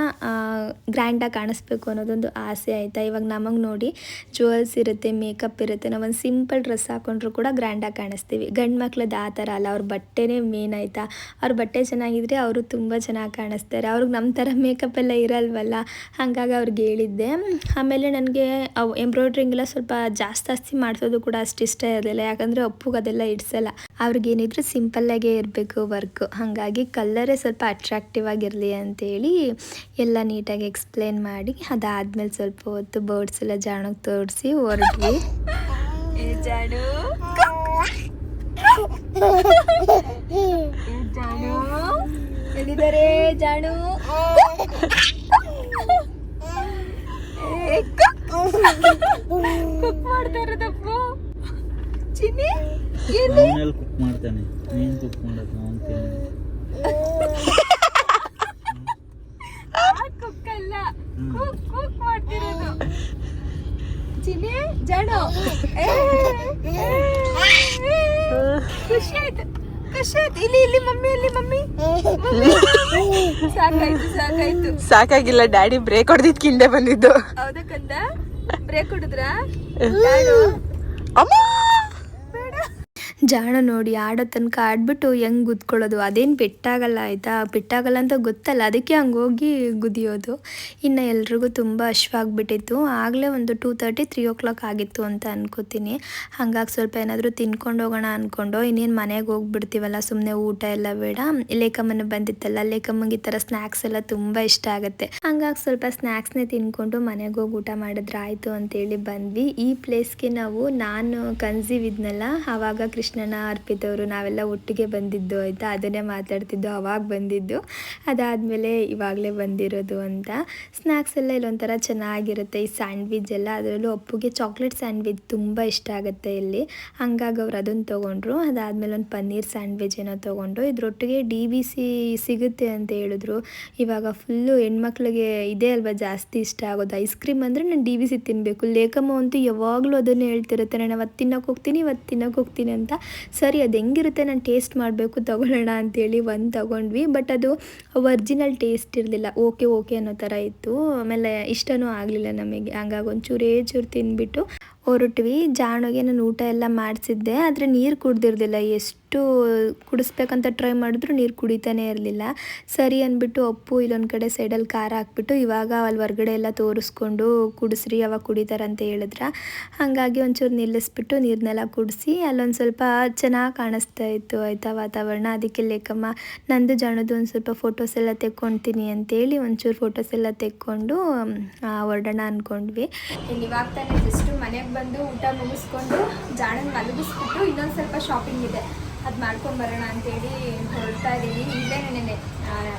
ಗ್ರ್ಯಾಂಡಾಗಿ ಕಾಣಿಸ್ಬೇಕು ಅನ್ನೋದೊಂದು ಆಸೆ ಆಯಿತಾ. ಇವಾಗ ನಮಗೆ ನೋಡಿ ಜ್ಯುವೆಲ್ಸ್ ಇರುತ್ತೆ, ಮೇಕಪ್ ಇರುತ್ತೆ, ನಾವೊಂದು ಸಿಂಪಲ್ ಡ್ರೆಸ್ ಹಾಕೊಂಡ್ರು ಕೂಡ ಗ್ರ್ಯಾಂಡಾಗಿ ಕಾಣಿಸ್ತೀವಿ. ಗಂಡು ಮಕ್ಳದ್ದು ಆ ಥರ ಅಲ್ಲ, ಅವ್ರ ಬಟ್ಟೆನೇ ಮೇನ್ ಆಯಿತಾ. ಅವ್ರ ಬಟ್ಟೆ ಚೆನ್ನಾಗಿದ್ರೆ ಅವರು ತುಂಬ ಚೆನ್ನಾಗಿ ಕಾಣಿಸ್ತಾರೆ. ಅವ್ರಿಗೆ ನಮ್ಮ ಥರ ಮೇಕಪ್ ಎಲ್ಲ ಇರಲ್ವಲ್ಲ, ಹಾಗಾಗಿ ಅವ್ರಿಗೆ ಹೇಳಿದ್ದೆ. ಆಮೇಲೆ ನನಗೆ ಅವು ಎಂಬ್ರಾಯ್ಡ್ರಿಂಗೆಲ್ಲ ಸ್ವಲ್ಪ ಜಾಸ್ತಿ ಮಾಡಿಸೋದು ಕೂಡ ಅಷ್ಟು ಇಷ್ಟ ಇರಲಿಲ್ಲ, ಯಾಕಂದರೆ ಅಪ್ಪುಗೆ ಅದೆಲ್ಲ ಇಡ್ಸಲ್ಲ. ಅವ್ರಿಗೇನಿದ್ರು ಸಿಂಪಲ್ಲಾಗೇ ಇರಬೇಕು ವರ್ಕು. ಹಾಗಾಗಿ ಕಲ್ಲರೇ ಸ್ವಲ್ಪ ಅಟ್ರಾಕ್ಟಿವ್ ಆಗಿರಲಿ ಅಂತೇಳಿ ಎಲ್ಲ ನೀಟಾಗಿ ಎಕ್ಸ್ಪ್ಲೇನ್ ಮಾಡಿ, ಅದಾದಮೇಲೆ ಸ್ವಲ್ಪ ಹೊತ್ತು ಬರ್ಡ್ಸ್ ಎಲ್ಲ ಜಾಣಕ್ಕೆ ತೋರಿಸಿ ಹೊರಟ್ವಿ. ಜಾಣು ಎಲ್ಲಿದ್ದಾರೆ ಜಾಣು? ಕುಕ್ ಮಾಡ್ತಾ ಇರೋದಪ್ಪು. ಚಿನ್ನಿ ಕುಕ್ ಮಾಡ್ತಾನೆ, ನೀನು ಕುಕ್ ಮಾಡೋದು ಕುಕ್ ಅಲ್ಲ, ಕುಕ್ ಮಾಡ್ತಿರೋದು. ಚಿನ್ನಿ ಜಾಣು ಖುಷಿ ಆಯ್ತು. ಇಲ್ಲಿ ಮಮ್ಮಿ ಸಾಕಾಯ್ತು. ಸಾಕಾಗಿಲ್ಲ, ಡ್ಯಾಡಿ ಬ್ರೇಕ್ ಹೊಡೆದಿದ್ ಕಿಂದೆ ಬಂದಿದ್ದು. ಹೌದಕ್ಕಂದ ಬ್ರೇಕ್ ಹೊಡೆದ್ರಾ? ಜಾಣ ನೋಡಿ ಆಡೋ ತನಕ ಆಡ್ಬಿಟ್ಟು ಹೆಂಗೆ ಗುದ್ಕೊಳ್ಳೋದು, ಅದೇನು ಪೆಟ್ಟಾಗಲ್ಲ ಆಯಿತಾ. ಪೆಟ್ಟಾಗಲ್ಲ ಅಂತ ಗೊತ್ತಲ್ಲ, ಅದಕ್ಕೆ ಹಂಗೆ ಹೋಗಿ ಗುದಿಯೋದು. ಇನ್ನು ಎಲ್ರಿಗೂ ತುಂಬ ಹಶ್ವಾಗ್ಬಿಟ್ಟಿತ್ತು. ಆಗಲೇ ಒಂದು 2:30, 3 o'clock ಆಗಿತ್ತು ಅಂತ ಅನ್ಕೋತೀನಿ. ಹಾಗಾಗಿ ಸ್ವಲ್ಪ ಏನಾದರೂ ತಿನ್ಕೊಂಡು ಹೋಗೋಣ ಅಂದ್ಕೊಂಡು ಇನ್ನೇನು ಮನೆಗೆ ಹೋಗ್ಬಿಡ್ತೀವಲ್ಲ, ಸುಮ್ಮನೆ ಊಟ ಎಲ್ಲ ಬೇಡ. ಲೇಖಮ್ಮನ ಬಂದಿತ್ತಲ್ಲ, ಲೇಖಮ್ಮಗೆ ಈ ಥರ ಸ್ನ್ಯಾಕ್ಸ್ ಎಲ್ಲ ತುಂಬ ಇಷ್ಟ ಆಗುತ್ತೆ. ಹಾಗಾಗಿ ಸ್ವಲ್ಪ ಸ್ನ್ಯಾಕ್ಸ್ನೇ ತಿನ್ಕೊಂಡು ಮನೆಗೆ ಹೋಗಿ ಊಟ ಮಾಡಿದ್ರೆ ಆಯಿತು ಅಂತೇಳಿ ಬಂದ್ವಿ. ಈ ಪ್ಲೇಸ್ಗೆ ನಾನು ಕನ್ಸೀವ್ ಇದ್ನಲ್ಲ, ಆವಾಗ ಕೃಷ್ಣನ ಅರ್ಪಿತವರು ನಾವೆಲ್ಲ ಒಟ್ಟಿಗೆ ಬಂದಿದ್ದು ಆಯಿತಾ. ಅದನ್ನೇ ಮಾತಾಡ್ತಿದ್ದು, ಅವಾಗ ಬಂದಿದ್ದು, ಅದಾದಮೇಲೆ ಇವಾಗಲೇ ಬಂದಿರೋದು ಅಂತ. ಸ್ನ್ಯಾಕ್ಸ್ ಎಲ್ಲ ಇಲ್ಲೊಂಥರ ಚೆನ್ನಾಗಿರುತ್ತೆ. ಈ ಸ್ಯಾಂಡ್ವಿಚ್ ಎಲ್ಲ, ಅದರಲ್ಲೂ ಅಪ್ಪುಗೆ ಚಾಕ್ಲೇಟ್ ಸ್ಯಾಂಡ್ವಿಚ್ ತುಂಬ ಇಷ್ಟ ಆಗುತ್ತೆ ಇಲ್ಲಿ. ಹಂಗಾಗಿ ಅವ್ರು ಅದನ್ನು ತೊಗೊಂಡ್ರು. ಅದಾದಮೇಲೆ ಒಂದು ಪನ್ನೀರ್ ಸ್ಯಾಂಡ್ವಿಚ್ ಏನೋ ತೊಗೊಂಡ್ರು. ಇದರೊಟ್ಟಿಗೆ DVC ಸಿಗುತ್ತೆ ಅಂತ ಹೇಳಿದ್ರು. ಇವಾಗ ಫುಲ್ಲು ಹೆಣ್ಮಕ್ಳಿಗೆ ಇದೇ ಅಲ್ವಾ ಜಾಸ್ತಿ ಇಷ್ಟ ಆಗೋದು, ಐಸ್ ಕ್ರೀಮ್ ಅಂದರೆ ನಾನು DVC ತಿನ್ನಬೇಕು. ಲೇಖಮ್ಮ ಅಂತೂ ಯಾವಾಗಲೂ ಅದನ್ನು ಹೇಳ್ತಿರುತ್ತೆ, ನಾನು ಅವತ್ತು ತಿನ್ನೋಕೆ ಹೋಗ್ತೀನಿ ಅಂತ. ಸರಿ ಅದು ಹೆಂಗಿರುತ್ತೆ ನಾನು ಟೇಸ್ಟ್ ಮಾಡಬೇಕು, ತೊಗೊಳ್ಳೋಣ ಅಂತೇಳಿ ಒಂದು ತೊಗೊಂಡ್ವಿ. ಬಟ್ ಅದು ಒರ್ಜಿನಲ್ ಟೇಸ್ಟ್ ಇರಲಿಲ್ಲ, ಓಕೆ ಅನ್ನೋ ಥರ ಇತ್ತು. ಆಮೇಲೆ ಇಷ್ಟನೂ ಆಗಲಿಲ್ಲ ನಮಗೆ. ಹಂಗಾಗಿ ಒಂಚೂರು ತಿಂದ್ಬಿಟ್ಟು ಹೊರಟ್ವಿ. ಜಾಣುಗೆ ನಾನು ಊಟ ಎಲ್ಲ ಮಾಡಿಸಿದ್ದೆ, ಆದರೆ ನೀರು ಕುಡ್ದಿರ್ಲಿಲ್ಲ. ಎಷ್ಟು ಕುಡಿಸ್ಬೇಕಂತ ಟ್ರೈ ಮಾಡಿದ್ರು ನೀರು ಕುಡಿತಾನೆ ಇರಲಿಲ್ಲ. ಸರಿ ಅಂದ್ಬಿಟ್ಟು ಅಪ್ಪು ಇಲ್ಲೊಂದು ಕಡೆ ಸೈಡಲ್ಲಿ ಖಾರ ಹಾಕ್ಬಿಟ್ಟು, ಇವಾಗ ಅಲ್ಲಿ ಹೊರಗಡೆ ಎಲ್ಲ ತೋರಿಸ್ಕೊಂಡು ಕುಡಿಸ್ರಿ, ಅವಾಗ ಕುಡಿತಾರಂತ ಹೇಳಿದ್ರ. ಹಾಗಾಗಿ ಒಂಚೂರು ನಿಲ್ಲಿಸ್ಬಿಟ್ಟು ನೀರನ್ನೆಲ್ಲ ಕುಡಿಸಿ ಅಲ್ಲೊಂದು ಸ್ವಲ್ಪ ಚೆನ್ನಾಗಿ ಕಾಣಿಸ್ತಾ ಇತ್ತು ಆಯಿತಾ ವಾತಾವರಣ. ಅದಕ್ಕೆ ಲೇಖಮ್ಮ ನಂದು ಜಾಣದು ಒಂದು ಸ್ವಲ್ಪ ಫೋಟೋಸ್ ಎಲ್ಲ ತೆಕ್ಕೊಳ್ತೀನಿ ಅಂತೇಳಿ ಒಂಚೂರು ಫೋಟೋಸ್ ಎಲ್ಲ ತೆಕ್ಕೊಂಡು ಹೊರಡೋಣ ಅಂದ್ಕೊಂಡ್ವಿ. ಇವಾಗ ತಾನೇ ಜಸ್ಟ್ ಮನೆಗೆ ಬಂದು ಊಟ ಮುಗಿಸ್ಕೊಂಡು ಜಾಣನ ಮಲಗಿಸ್ಬಿಟ್ಟು ಇನ್ನೊಂದು ಸ್ವಲ್ಪ ಶಾಪಿಂಗ್ ಇದೆ, ಅದು ಮಾಡ್ಕೊಂಬರೋಣ ಅಂತೇಳಿ ಹೊರಡ್ತಾ ಇದ್ದೀನಿ. ಇಲ್ಲೇ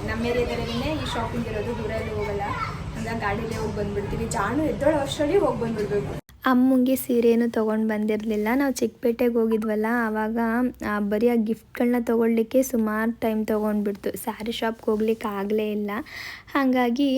ನಮ್ಮ ಏರಿಯಾದಲ್ಲೇ ಈ ಶಾಪಿಂಗ್ ಇರೋದು, ದೂರ ಎಲ್ಲ ಹೋಗಲ್ಲ. ಹಂಗಾಗಿ ಗಾಡಿಲೇ ಹೋಗಿ ಬಂದುಬಿಡ್ತೀವಿ. ಜಾಣು ಎದ್ದೋಳು ವರ್ಷದಲ್ಲಿ ಹೋಗಿ ಬಂದುಬಿಡ್ಬೇಕು. ಅಮ್ಮಂಗೆ ಸೀರೆನೂ ತೊಗೊಂಡು ಬಂದಿರಲಿಲ್ಲ. ನಾವು ಚಿಕ್ಕಪೇಟೆಗೆ ಹೋಗಿದ್ವಲ್ಲ, ಆವಾಗ ಬರೀ ಆ ಗಿಫ್ಟ್ಗಳನ್ನ ತೊಗೊಳ್ಲಿಕ್ಕೆ ಸುಮಾರು ಟೈಮ್ ತೊಗೊಂಡ್ಬಿಡ್ತು. ಸ್ಯಾರಿ ಶಾಪ್ಗೆ ಹೋಗ್ಲಿಕ್ಕೆ ಆಗಲೇ ಇಲ್ಲ. ಹಾಗಾಗಿ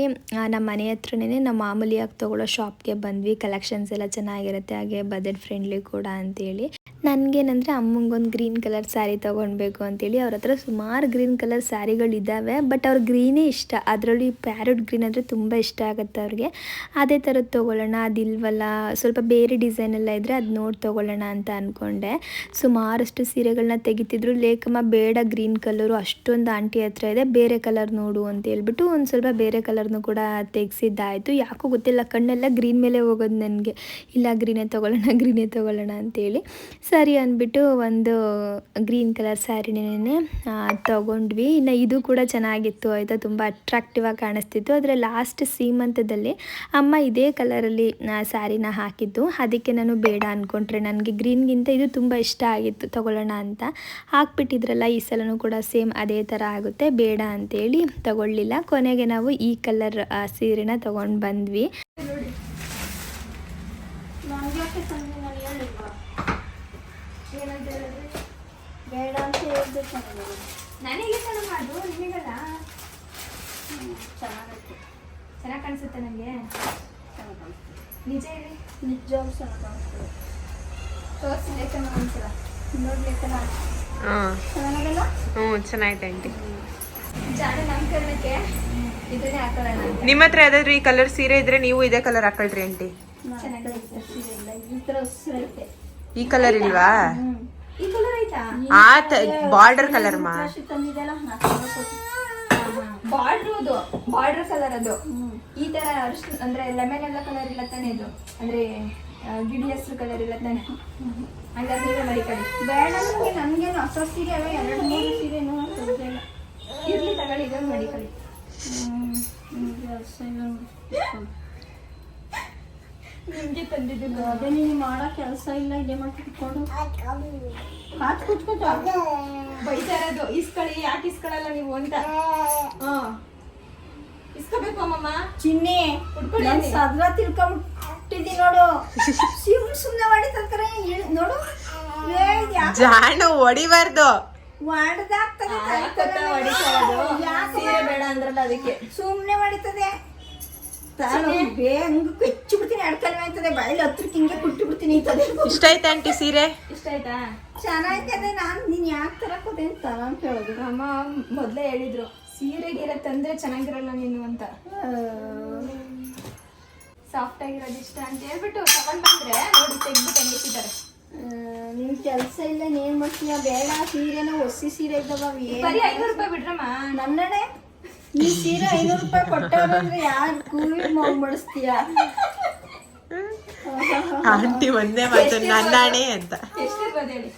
ನಮ್ಮ ಮನೆ ಹತ್ರನೇ ನಾವು ಮಾಮೂಲಿಯಾಗಿ ತೊಗೊಳ್ಳೋ ಶಾಪ್ಗೆ ಬಂದ್ವಿ. ಕಲೆಕ್ಷನ್ಸ್ ಎಲ್ಲ ಚೆನ್ನಾಗಿರುತ್ತೆ, ಹಾಗೆ ಬಜೆಟ್ ಫ್ರೆಂಡ್ಲಿ ಕೂಡ ಅಂತೇಳಿ. ನನಗೇನಂದರೆ ಅಮ್ಮಂಗೊಂದು ಗ್ರೀನ್ ಕಲರ್ ಸ್ಯಾರಿ ತೊಗೊಳ್ಬೇಕು ಅಂತೇಳಿ. ಅವ್ರ ಹತ್ರ ಸುಮಾರು ಗ್ರೀನ್ ಕಲರ್ ಸ್ಯಾರಿಗಳಿದ್ದಾವೆ, ಬಟ್ ಅವ್ರ ಗ್ರೀನೇ ಇಷ್ಟ. ಅದರಲ್ಲೂ ಈ ಪ್ಯಾರಟ್ ಗ್ರೀನ್ ಅಂದರೆ ತುಂಬ ಇಷ್ಟ ಆಗುತ್ತೆ ಅವ್ರಿಗೆ. ಅದೇ ಥರದ್ದು ತೊಗೊಳ್ಳೋಣ, ಅದಿಲ್ವಲ್ಲ ಸ್ವಲ್ಪ ಬೇರೆ ಡಿಸೈನ್ ಎಲ್ಲ ಇದ್ದರೆ ಅದು ನೋಡಿ ತೊಗೊಳ್ಳೋಣ ಅಂತ ಅಂದ್ಕೊಂಡೆ. ಸುಮಾರಷ್ಟು ಸೀರೆಗಳನ್ನ ತೆಗಿತಿದ್ರು. ಲೇಖಮ್ಮ ಬೇಡ ಗ್ರೀನ್ ಕಲರು, ಅಷ್ಟೊಂದು ಆಂಟಿ ಹತ್ರ ಇದೆ, ಬೇರೆ ಕಲರ್ ನೋಡು ಅಂತ ಹೇಳ್ಬಿಟ್ಟು ಒಂದು ಸ್ವಲ್ಪ ಬೇರೆ ಕಲರ್ನು ಕೂಡ ತೆಗೆಸಿದ್ದಾಯಿತು. ಯಾಕೋ ಗೊತ್ತಿಲ್ಲ, ಕಣ್ಣೆಲ್ಲ ಗ್ರೀನ್ ಮೇಲೆ ಹೋಗೋದು ನನಗೆ. ಇಲ್ಲ ಗ್ರೀನೇ ತೊಗೊಳ್ಳೋಣ ಅಂತೇಳಿ ಸರಿ ಅಂದ್ಬಿಟ್ಟು ಒಂದು ಗ್ರೀನ್ ಕಲರ್ ಸ್ಯಾರಿನೇ ತೊಗೊಂಡ್ವಿ. ಇನ್ನು ಇದು ಕೂಡ ಚೆನ್ನಾಗಿತ್ತು ಆಯಿತಾ, ತುಂಬ ಅಟ್ರಾಕ್ಟಿವ್ ಆಗಿ ಕಾಣಿಸ್ತಿತ್ತು. ಆದರೆ ಲಾಸ್ಟ್ ಸೀಮಂತದಲ್ಲಿ ಅಮ್ಮ ಇದೇ ಕಲರಲ್ಲಿ ಸ್ಯಾರಿನ ಹಾಕಿದ್ದು, ಅದಕ್ಕೆ ನಾನು ಬೇಡ ಅಂದ್ಕೊಂಡ್ರೆ. ನನಗೆ ಗ್ರೀನ್ಗಿಂತ ಇದು ತುಂಬ ಇಷ್ಟ ಆಗಿತ್ತು, ತೊಗೊಳ್ಳೋಣ ಅಂತ ಹಾಕ್ಬಿಟ್ಟಿದ್ರಲ್ಲ. ಈ ಸಲನೂ ಕೂಡ ಸೇಮ್ ಅದೇ ಥರ ಆಗುತ್ತೆ, ಬೇಡ ಅಂತೇಳಿ ತೊಗೊಳ್ಳಿಲ್ಲ. ಕೊನೆಗೆ ನಾವು ಈ ಕಲರ್ ಸೀರೆನ ತೊಗೊಂಡು ಬಂದ್ವಿ. ಯಾಕೆ ತಂದೆ ನಾನು ಹೇಳಿಲ್ವಾ? ಏನಂತ ಹೇಳಿದ್ರೆ ಬೇಡ ಅಂತ ಹೇಳ್ದೆ ತಾನೆ. ನನಗೆ ಕಣ ಮಾಡು, ನಿಮಗಲ್ಲ. ಚೆನ್ನಾಗೈತೆ. ಚೆನ್ನಾಗಿ ಕಾಣಿಸುತ್ತೆ ನನಗೆ. ಚೆನ್ನಾಗಿ ಕಾಣಿಸ್ತದೆ. ನಿಜ ಹೇಳಿ, ನಿಜವಾಗ್ಲೂ ಚೆನ್ನಾಗಿ ಕಾಣಿಸ್ತದೆ. ತೋರಿಸಿ ಲೇಖನ ಒಂದ್ಸಲ ನೋಡ್ಲಿಕ್ಕಲ್ಲ ಹ್ಮ್ ಚೆನ್ನಾಗಲ್ಲ? ಚೆನ್ನಾಗಿದೆ ಆಂಟಿ. ಜಾಣ ನಾಮಕರಣಕ್ಕೆ ಇದನ್ನೇ ಹಾಕೊಳ್ಳೋಣ ಅಂತ. ನಿಮ್ಮ ಹತ್ರ ಯಾವ್ದಾದ್ರು ಈ ಕಲರ್ ಸೀರೆ ಇದ್ರೆ ನೀವು ಇದೇ ಕಲರ್ ಹಾಕೊಳ್ರಿ ಆಂಟಿ. ಚೆನ್ನಾಗೈತೆ ಸೀರೆ ಇಲ್ಲ, ಈ ಥರ ಹಸ್ರೈತೆ. ಈ ಕಲರ್ ಇಲ್ವಾ? ಈ ಕಲರ್ ಆಯ್ತಾ? ಬಾರ್ಡರ್ ಕಲರ್ ಮಾ. ತಂದಿದ್ದೆಲ್ಲ ಬಾರ್ಡರ್ ಕಲರ್ ಅದು. ಈ ತರ ಅಂದ್ರೆ ಲೆಮನ್ ಎಲ್ಲ ಕಲರ್ ಇಲ್ಲ ತಾನೇ ಇದು, ಅಂದ್ರೆ ಗಿಡಿ ಹೆಸರು ಕಲರ್ ಇಲ್ಲ ತಾನೆ. ಹಂಗಾಗಿ ನೀವೇ ಮಡಿಕೊಳ್ಳಿ. ಬೇಡ ನನ್ಗೇನು ಹೊಸ ಸೀರೆ ಅವ 2-3 ಸೀರೆನೂ ತಂದಿಲ್ಲ. ಇರ್ಲಿ ತಗೊಳ್ಳಿ, ಇದೊಂದು ಮಡಿಕೊಳ್ಳಿ. ನಿಮ್ಗೆ ತಂದಿದ್ದು ಅದೇ ನೀನು ಮಾಡೋ ಕೆಲಸ ಇಲ್ಲ, ಇದೇ ಮಾಡಿ ಕುತ್ಕೊಂಡು ಹಾತ್ ಕುತ್ಕೋತ ಬೈತಾ ಇರೋದು. ಇಸ್ಕೊಳ್ಳಿ, ಯಾಕೆ ಇಸ್ಕೊಳ್ಳಲ್ಲ ನೀವು ಅಂತ. ಇಸ್ಕೋಬೇಕು ಅಮ್ಮಮ್ಮ. ಚಿನ್ನಿ ಉಟ್ಕೊಳ್ಳಿ. ಸದ್ರ ತಿಳ್ಕೊಂಬಿಟ್ಟಿದ್ದಿ ನೋಡು. ಸುಮ್ನೆ ಮಾಡಿ ತರ್ಕರ ನೋಡು. ಜಾಣ ಹೊಡಿಬಾರ್ದು. ಸೀರೆ ಬೇಡ ಅಂದ್ರಲ್ಲ ಅದಕ್ಕೆ ಸುಮ್ನೆ ಮಾಡಿತದೆ. ಹಂಗ ಹೆಚ್ಚು ಬಿಡ್ತೀನಿ, ಅಡ್ಕಲ್ವೆ ಅಂತದೆ. ಬಾಯಿಲ್ ಹತ್ರಕ್ಕೆ ಹಿಂಗೆ ಕುಟ್ಟಿ ಬಿಡ್ತೀನಿ ಅಂತದೆ. ಇಷ್ಟ ಆಯ್ತಾ ಆಂಟಿ ಸೀರೆ? ಇಷ್ಟ ಆಯ್ತಾ? ಚೆನ್ನಾಗಿದೆ. ನೀನ್ ಯಾಕೆ ತರಕೋದೆ ಅಂತ ನಾನು ಕೇಳೋದು. ಅಮ್ಮ ಮೊದ್ಲೇ ಹೇಳಿದ್ರು ಸೀರೆಗಿರ ತಂದ್ರೆ ಚೆನ್ನಾಗಿರಲ್ಲ ನೀನು ಅಂತ. ಸಾಫ್ಟ್ ಆಗಿರೋದು ಇಷ್ಟ ಅಂತ ಹೇಳ್ಬಿಟ್ಟು ತಗೊಂಡ್ ಬಂದ್ರೆ ನೋಡಿ ತೆಗ್ಬಿಟ್ಟು ಹೆಂಗಿಟ್ಟಿದ್ದಾರೆ. ನಿನ್ ಕೆಲ್ಸ ಇಲ್ಲ, ಏನ್ ಮಾಡ್ತೀಯ? ಬೇಡ, ಸೀರೆನ ಹೊಸಿ ಸೀರೆ ಇದ್ದಾವ. ಬರೀ 500 ರೂಪಾಯಿ ಬಿಡ್ರಮ್ಮ. ನನ್ನಡೆ ನೀ ಸೀರೆ 500 ರೂಪಾಯಿ ಕೊಟ್ಟವ್ರಂದ್ರೆ ಯಾರು ಕೂಲಿ ಮಾಡಿಸ್ತೀಯ? ಆಂಟಿ ಒಂದೇ ಮಾತು, ನನ್ನಾಣೆ ಅಂತ. ಎಷ್ಟಿರ್ಬೋದು ಹೇಳಿ?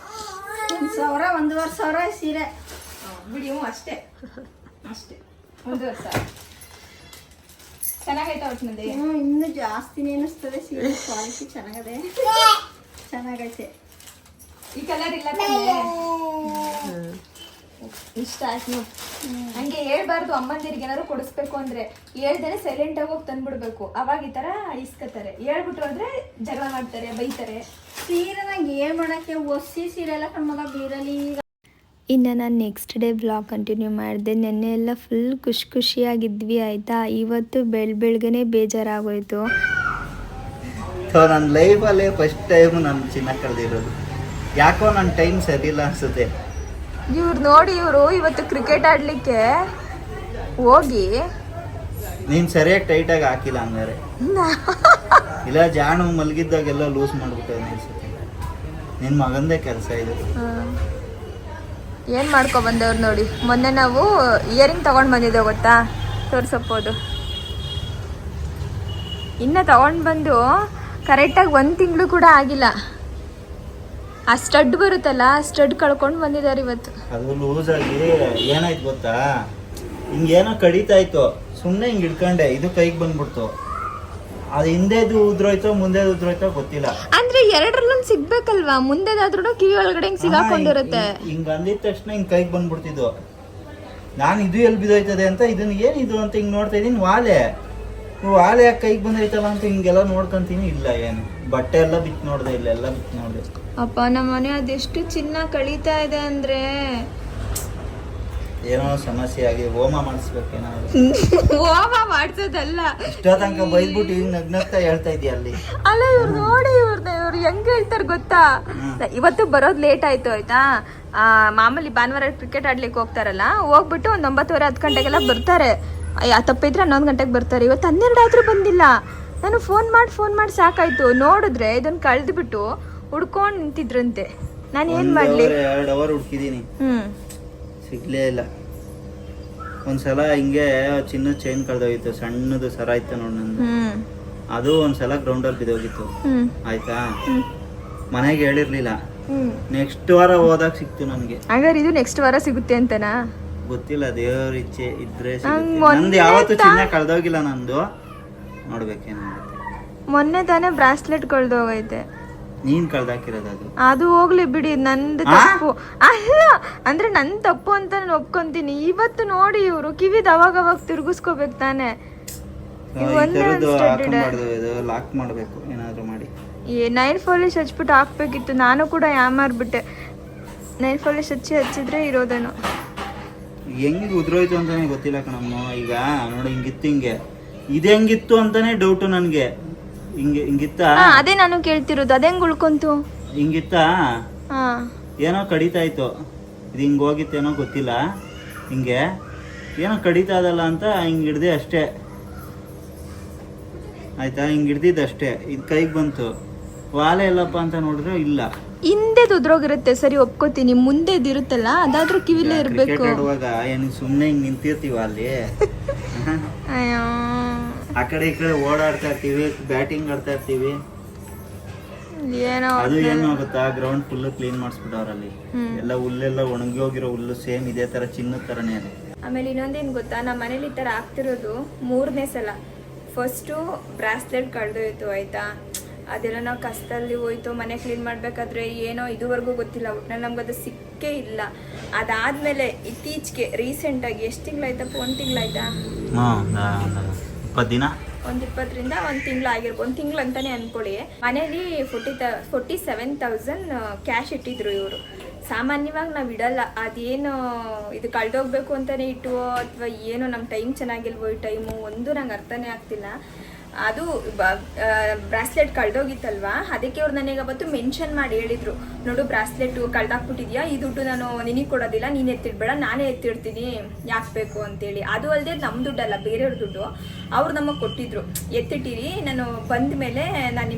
1,000 1,500 ಸೀರೆ ಬಿಡಿ. ಅಷ್ಟೇ ಅಷ್ಟೇ, 1,500. ಚೆನ್ನಾಗೈತೆ ಒಟ್ಟಿನಲ್ಲಿ. ಇನ್ನು ಜಾಸ್ತಿನೇ ಅನಿಸ್ತದೆ. ಸೀರೆ ಕ್ವಾಲಿಟಿ ಚೆನ್ನಾಗದೆ, ಚೆನ್ನಾಗೈತೆ. ಈ ಕಲರ್ ಇಲ್ಲ ತಾನೇ? ಇಷ್ಟ ಆಯ್ತು ನೋಡಿ. ಹಂಗೆ ಹೇಳ್ಬಾರ್ದು ಅಮ್ಮಂದಿರಿಗೆ. ಏನಾದ್ರು ಕೊಡಿಸ್ಬೇಕು ಅಂದ್ರೆ ಹೇಳ್ದೇನೆ ಸೈಲೆಂಟ್ ಆಗಿ ಹೋಗಿ ತಂದ್ಬಿಡ್ಬೇಕು. ಅವಾಗ ಈ ತರ ಇಸ್ಕತಾರೆ. ಹೇಳ್ಬಿಟ್ರು ಅಂದ್ರೆ ಜಗಳ ಮಾಡ್ತಾರೆ, ಬೈತಾರೆ. ಸೀರೆ ನಂಗೆ ಏನ್ ಮಾಡಕ್ಕೆ ಹೊಸಿ ಸೀರೆ ಎಲ್ಲ ಕಣ್ಮಗ ಬೀರಲಿ. ಇನ್ನು ನಾನು ನೆಕ್ಸ್ಟ್ ಡೇ ವ್ಲಾಗ್ ಕಂಟಿನ್ಯೂ ಮಾಡಿದೆ. ನೆನ್ನೆ ಎಲ್ಲ ಫುಲ್ ಖುಷಿಯಾಗಿದ್ವಿ ಆಯಿತಾ. ಇವತ್ತು ಬೆಳಗ್ಗೆನೇ ಬೇಜಾರಾಗೋಯ್ತು. ನನ್ನ ಲೈಫಲ್ಲೇ ಫಸ್ಟ್ ಟೈಮ್ ನಾನು ಚಿನ್ನ ಕಳೆದಿರೋದು. ಯಾಕೋ ನನ್ನ ಟೈಮ್ ಸರಿಯಿಲ್ಲ ಅನ್ಸುತ್ತೆ. ಇವ್ರು ನೋಡಿ, ಇವರು ಇವತ್ತು ಕ್ರಿಕೆಟ್ ಆಡ್ಲಿಕ್ಕೆ ಹೋಗಿ ನೀನು ಸರಿಯಾಗಿ ಟೈಟಾಗಿ ಹಾಕಿಲ್ಲ ಹಂಗಾರೆ. ಇಲ್ಲ ಜಾಣು ಮಲಗಿದ್ದಾಗೆಲ್ಲ ಲೂಸ್ ಮಾಡ್ಬಿಟ್ಟೆ ಅನ್ಸುತ್ತೆ. ನಿನ್ನ ಮಗಂದೇ ಕೆಲಸ ಇದು. ಏನು ಮಾಡ್ಕೊ ಬಂದವ್ರು ನೋಡಿ. ಮೊನ್ನೆ ನಾವು ಇಯರಿಂಗ್ ತಗೊಂಡು ಬಂದಿದ್ದೇವೆ ಗೊತ್ತಾ, ತೋರ್ಸಪ್ಪೋದು. ಇನ್ನು ತಗೊಂಡು ಬಂದು ಕರೆಕ್ಟಾಗಿ 1 ತಿಂಗಳು ಕೂಡ ಆಗಿಲ್ಲ. ಆ ಸ್ಟಡ್ ಬರುತ್ತಲ್ಲ, ಸ್ಟಡ್ ಕಳ್ಕೊಂಡು ಬಂದಿದ್ದಾರೆ ಇವತ್ತು. ಅದು ಲೂಸ್ ಆಗಿ ಏನಾಯ್ತು ಗೊತ್ತಾ, ಹಿಂಗೇನೋ ಕಡಿತಾ ಇತ್ತು. ಸುಮ್ಮನೆ ಹಿಂಗೆ ಇಟ್ಕೊಂಡೆ, ಇದು ಕೈಗೆ ಬಂದ್ಬಿಡ್ತು. ಅದು ಹಿಂದೆದು ಉದ್ರೋಯ್ತೋ ಮುಂದೆದು ಉದ್ರೋಯ್ತೋ ಗೊತ್ತಿಲ್ಲ. ಅಂದ್ರೆ ಎರಡರಲ್ಲೊಂದು ಸಿಗ್ಬೇಕಲ್ವಾ? ಮುಂದೆದಾದ್ರೂ ಕಿವಿ ಒಳಗಡೆ ಹಿಂಗೆ ಸಿಗಾಕೊಂಡಿರುತ್ತೆ. ಹಿಂಗೆ ಅಂದಿದ ತಕ್ಷಣ ಹಿಂಗೆ ಕೈಗೆ ಬಂದ್ಬಿಡ್ತಿದ್ದು. ನಾನು ಇದು ಎಲ್ಲಿ ಬಿದ್ದೋಯ್ತದೆ ಅಂತ ಇದನ್ನ ಏನಿದು ಅಂತ ಹಿಂಗೆ ನೋಡ್ತಾ ಇದ್ದೀನಿ. ವಾಲೆ ಯಾಕೆ ಕೈಗೆ ಬಂದೈತಲ್ಲ ಅಂತ ಹಿಂಗೆಲ್ಲ ನೋಡ್ಕೊಂತೀನಿ. ಇಲ್ಲ ಏನು ಬಟ್ಟೆ ಎಲ್ಲ ಬಿತ್ತು ನೋಡಿದೆ, ಇಲ್ಲೆಲ್ಲ ಬಿತ್ತು ನೋಡಿದೆ. ಅಪ್ಪ ನಮ್ಮ ಮನೆ ಅದೆಷ್ಟು ಚಿನ್ನ ಕಳೀತಾ ಇದೆ ಅಂದ್ರೆ. ಏನೋ ಸಮಸ್ಯೆ ಆಗಿ ಹೋಮ ಮಾಡಿಸ್ಬೇಕೇನಾದ್ರು. ಹೋಮ ಮಾಡ್ಸೋದಲ್ಲ, ಇಷ್ಟೋ ತನಕ ಬೈದ್ಬಿಟ್ಟು ಈಗ ನಗ್ನಗ್ತಾ ಹೇಳ್ತಾ ಇದೀಯ ಅಲ್ಲಿ. ಅಲ್ಲ ಇವ್ರು ನೋಡಿ, ಇವ್ರು ಹೆಂಗ್ ಹೇಳ್ತಾರೆ ಗೊತ್ತಾ. ಇವತ್ತು ಬರೋದು ಲೇಟ್ ಆಯ್ತು ಆಯ್ತಾ. ಮಾಮೂಲಿ ಭಾನುವಾರ ಕ್ರಿಕೆಟ್ ಆಡ್ಲಿಕ್ಕೆ ಹೋಗ್ತಾರಲ್ಲ, ಹೋಗ್ಬಿಟ್ಟು ಒಂದು 9:30 10 ಗಂಟೆಗೆಲ್ಲ ಬರ್ತಾರೆ. ತಪ್ಪಿದ್ರೆ 11 ಗಂಟೆಗೆ ಬರ್ತಾರೆ. ಇವತ್ತು 12 ಆದ್ರೂ ಬಂದಿಲ್ಲ. ನಾನು ಫೋನ್ ಮಾಡಿ ಸಾಕಾಯ್ತು. ನೋಡಿದ್ರೆ ಇದನ್ನ ಕಳೆದ್ಬಿಟ್ಟು ಹುಡ್ಕೊಂಡು ನಿಂತಿದ್ರಂತೆ. ನಾನು ಏನ್ ಮಾಡ್ಲಿ? 2 ಅವರ್ ಹುಡ್ಕಿದೀನಿ, ಸಿಗ್ಲೇ ಇಲ್ಲ. ಒಂದ್ಸಲ ಹಿಂಗೆ ಚಿನ್ನದ ಚೈನ್ ಕಳ್ದೋಗಿತ್ತು, ಸಣ್ಣದು ಸರ ಇತ್ತು ನೋಡಿ ನಂದು. ಅದು ಒಂದ್ಸಲ ಗ್ರೌಂಡಲ್ಲಿ ಬಿದ್ದೋಗಿತ್ತು ಆಯ್ತಾ. ಮನೆಗೆ ಹೇಳಿರ್ಲಿಲ್ಲ. ನೆಕ್ಸ್ಟ್ ವಾರ ಹೋದಾಗ ಸಿಕ್ತು ನನ್ಗೆ. ಹಾಗಾದ್ರೆ ಇದು ನೆಕ್ಸ್ಟ್ ವಾರ ಸಿಗುತ್ತೆ ಅಂತನಾ? ಗೊತ್ತಿಲ್ಲ, ದೇವ್ರ ಇಚ್ಛೆ ಇದ್ರೆ ನಂದು ಯಾವತ್ತು ಚಿನ್ನ ಕಳ್ದೋಗಿಲ್ಲ ನಂದು. ನೋಡ್ಬೇಕೇನಾಗುತ್ತೆ. ಮೊನ್ನೆ ತಾನೇ ಬ್ರಾಸ್ಲೆಟ್ ಕಳ್ದೋಗೈತೆ. ನೀನ್ ಕಳ್ದಾಕಿರೋದು ಅದು. ಅದು ಹೋಗ್ಲಿ ಬಿಡಿ, ನಂದು ತಪ್ಪು ಅಲ್ಲ. ಅಂದ್ರೆ ನನ್ ತಪ್ಪು ಅಂತ ನಾನು ಒಪ್ಕೊಂತೀನಿ. ಇವತ್ತು ನೋಡಿ ಇವ್ರು ಕಿವಿದ ಅವಾಗ ತಿರ್ಗಿಸ್ಕೋಬೇಕು ತಾನೆ. ಲಾಕ್ ಮಾಡ್ಬೇಕು ಏನಾದ್ರು ಮಾಡಿ. ನೈಲ್ ಪಾಲಿಶ್ ಹಚ್ಬಿಟ್ಟು ಹಾಕ್ಬೇಕಿತ್ತು. ನಾನು ಕೂಡ ಯಾಮಾರ್ಬಿಟ್ಟೆ. ನೈಲ್ ಪಾಲಿಶ್ ಹಚ್ಚಿದ್ರೆ ಇರೋದೇನೋ. ಹೆಂಗೆ ಉದ್ರೋಯ್ತು ಅಂತಾನೆ ಗೊತ್ತಿಲ್ಲ ಕಣಮ್ಮ. ಈಗ ನೋಡಿ ಹಿಂಗಿತ್ತು, ಹಿಂಗೆ ಇದು ಹೆಂಗಿತ್ತು ಅಂತಾನೆ ಡೌಟು ನನಗೆ. ಹಿಂಗಿತ್ತ ಅದೇ ನಾನು ಕೇಳ್ತಿರೋದು, ಅದೇ ಹೆಂಗ್ ಉಳ್ಕೊಂತು? ಹಿಂಗಿತ್ತ ಏನೋ ಕಡಿತಾ ಇತ್ತು. ಇದು ಹಿಂಗೆ ಹೋಗಿತ್ತೇನೋ ಗೊತ್ತಿಲ್ಲ. ಹಿಂಗೆ ಏನೋ ಕಡಿತಾ ಇದಲ್ಲ ಅಂತ ಹಿಂಗೆ ಹಿಡ್ದೆ ಅಷ್ಟೇ ಆಯ್ತಾ. ಹಿಂಗೆ ಹಿಡ್ದಿದ್ದು ಅಷ್ಟೇ. ಇದು ಕೈಗೆ ಬಂತು. ವಾಲೆ ಎಲ್ಲಪ್ಪ ಅಂತ ನೋಡಿದ್ರೆ ಇಲ್ಲ, ಹಿಂದೆ ಉದ್ರೋಗಿರುತ್ತೆ. ಸರಿ ಒಪ್ಕೋತೀನಿ, ಮುಂದೆ ಇರುತ್ತಲ್ಲ ಅದಾದ್ರೂ ಕಿವಿಲೇ ಇರ್ಬೇಕು. ಕ್ರಿಕೆಟ್ ಆಡುವಾಗ ಏನು ಸುಮ್ಮನೆ ಹಿಂಗೆ ನಿಂತಿರ್ತೀವ ಅಲ್ಲಿ, ಅಯ್ಯೋ ಆ ಕಡೆ ಈ ಕಡೆ ಓಡಾಡ್ತಾ ಇರ್ತೀವಿ, ಬ್ಯಾಟಿಂಗ್ ಆಡ್ತಾ ಇರ್ತೀವಿ. ಏನೋ ಅದು ಏನು ಆಗುತ್ತಾ, ಗ್ರೌಂಡ್ ಫುಲ್ ಕ್ಲೀನ್ ಮಾಡಿಸ್ಬಿಟ್ಟವ್ರಲ್ಲಿ. ಎಲ್ಲ ಹುಲ್ಲೆಲ್ಲ ಒಣಗಿ ಹೋಗಿರೋ ಹುಲ್ಲು ಸೇಮ್ ಇದೇ ತರ ಚಿನ್ನದ ತರನೇ ಅದು. ಆಮೇಲೆ ಇನ್ನೊಂದೇನು ಗೊತ್ತಾ, ನಮ್ಮ ಮನೇಲಿ ಈ ಥರ ಆಗ್ತಿರೋದು 3ನೇ ಸಲ. ಫಸ್ಟು ಬ್ರಾಸ್ಲೆಟ್ ಕಳೆದೋಯ್ತು ಆಯಿತಾ. ಅದೆಲ್ಲ ನಾವು ಕಷ್ಟದಲ್ಲಿ ಹೋಯ್ತು, ಮನೆ ಕ್ಲೀನ್ ಮಾಡಬೇಕಾದ್ರೆ ಏನೋ ಇದುವರೆಗೂ ಗೊತ್ತಿಲ್ಲ. ಒಟ್ಟಿನಲ್ಲಿ ನಮ್ಗೆ ಅದು ಸಿಕ್ಕೇ ಇಲ್ಲ. ಅದಾದಮೇಲೆ ಇತ್ತೀಚೆಗೆ ರೀಸೆಂಟಾಗಿ ಎಷ್ಟು ತಿಂಗಳಾಯ್ತಪ್ಪ? 1 ತಿಂಗಳಾಯ್ತಾ? 20 ದಿನ, ಒಂದು 20ರಿಂದ 1 ತಿಂಗಳು ಆಗಿರ್ಬೋದು. 1 ತಿಂಗಳು ಅಂತಾನೆ ಅನ್ಕೊಳ್ಳಿ. ಮನೇಲಿ 47,000 ಕ್ಯಾಶ್ ಇಟ್ಟಿದ್ರು ಇವರು. ಸಾಮಾನ್ಯವಾಗಿ ನಾವು ಇಡಲ್ಲ, ಅದೇನು ಇದು ಕಳೆದೋಗ್ಬೇಕು ಅಂತಾನೆ ಇಟ್ಟುವೋ ಅಥವಾ ಏನೋ ನಮ್ಮ ಟೈಮ್ ಚೆನ್ನಾಗಿಲ್ವೋ, ಈ ಟೈಮು ಒಂದು ನಂಗೆ ಅರ್ಥನೇ ಆಗ್ತಿಲ್ಲ. ಅದು ಬ್ರಾಸ್ಲೆಟ್ ಕಳೆದೋಗಿತ್ತಲ್ವಾ, ಅದಕ್ಕೆ ಅವ್ರು ನನಗೆ ಅವತ್ತು ಮೆನ್ಷನ್ ಮಾಡಿ ಹೇಳಿದ್ರು, ನೋಡು ಬ್ರಾಸ್ಲೆಟು ಕಳ್ದಾಕ್ಬಿಟ್ಟಿದ್ಯಾ, ಈ ದುಡ್ಡು ನಾನು ನಿನಗೆ ಕೊಡೋದಿಲ್ಲ, ನೀನು ಎತ್ತಿಡ್ಬೇಡ, ನಾನೇ ಎತ್ತಿಡ್ತೀನಿ, ಯಾಕೆ ಬೇಕು ಅಂತೇಳಿ. ಅದು ಅಲ್ಲದೆ ನಮ್ಮ ದುಡ್ಡಲ್ಲ, ಬೇರೆಯವ್ರ ದುಡ್ಡು. ಅವ್ರು ನಮಗೆ ಕೊಟ್ಟಿದ್ರು, ಎತ್ತಿಟ್ಟಿರಿ, ನಾನು ಬಂದ ಮೇಲೆ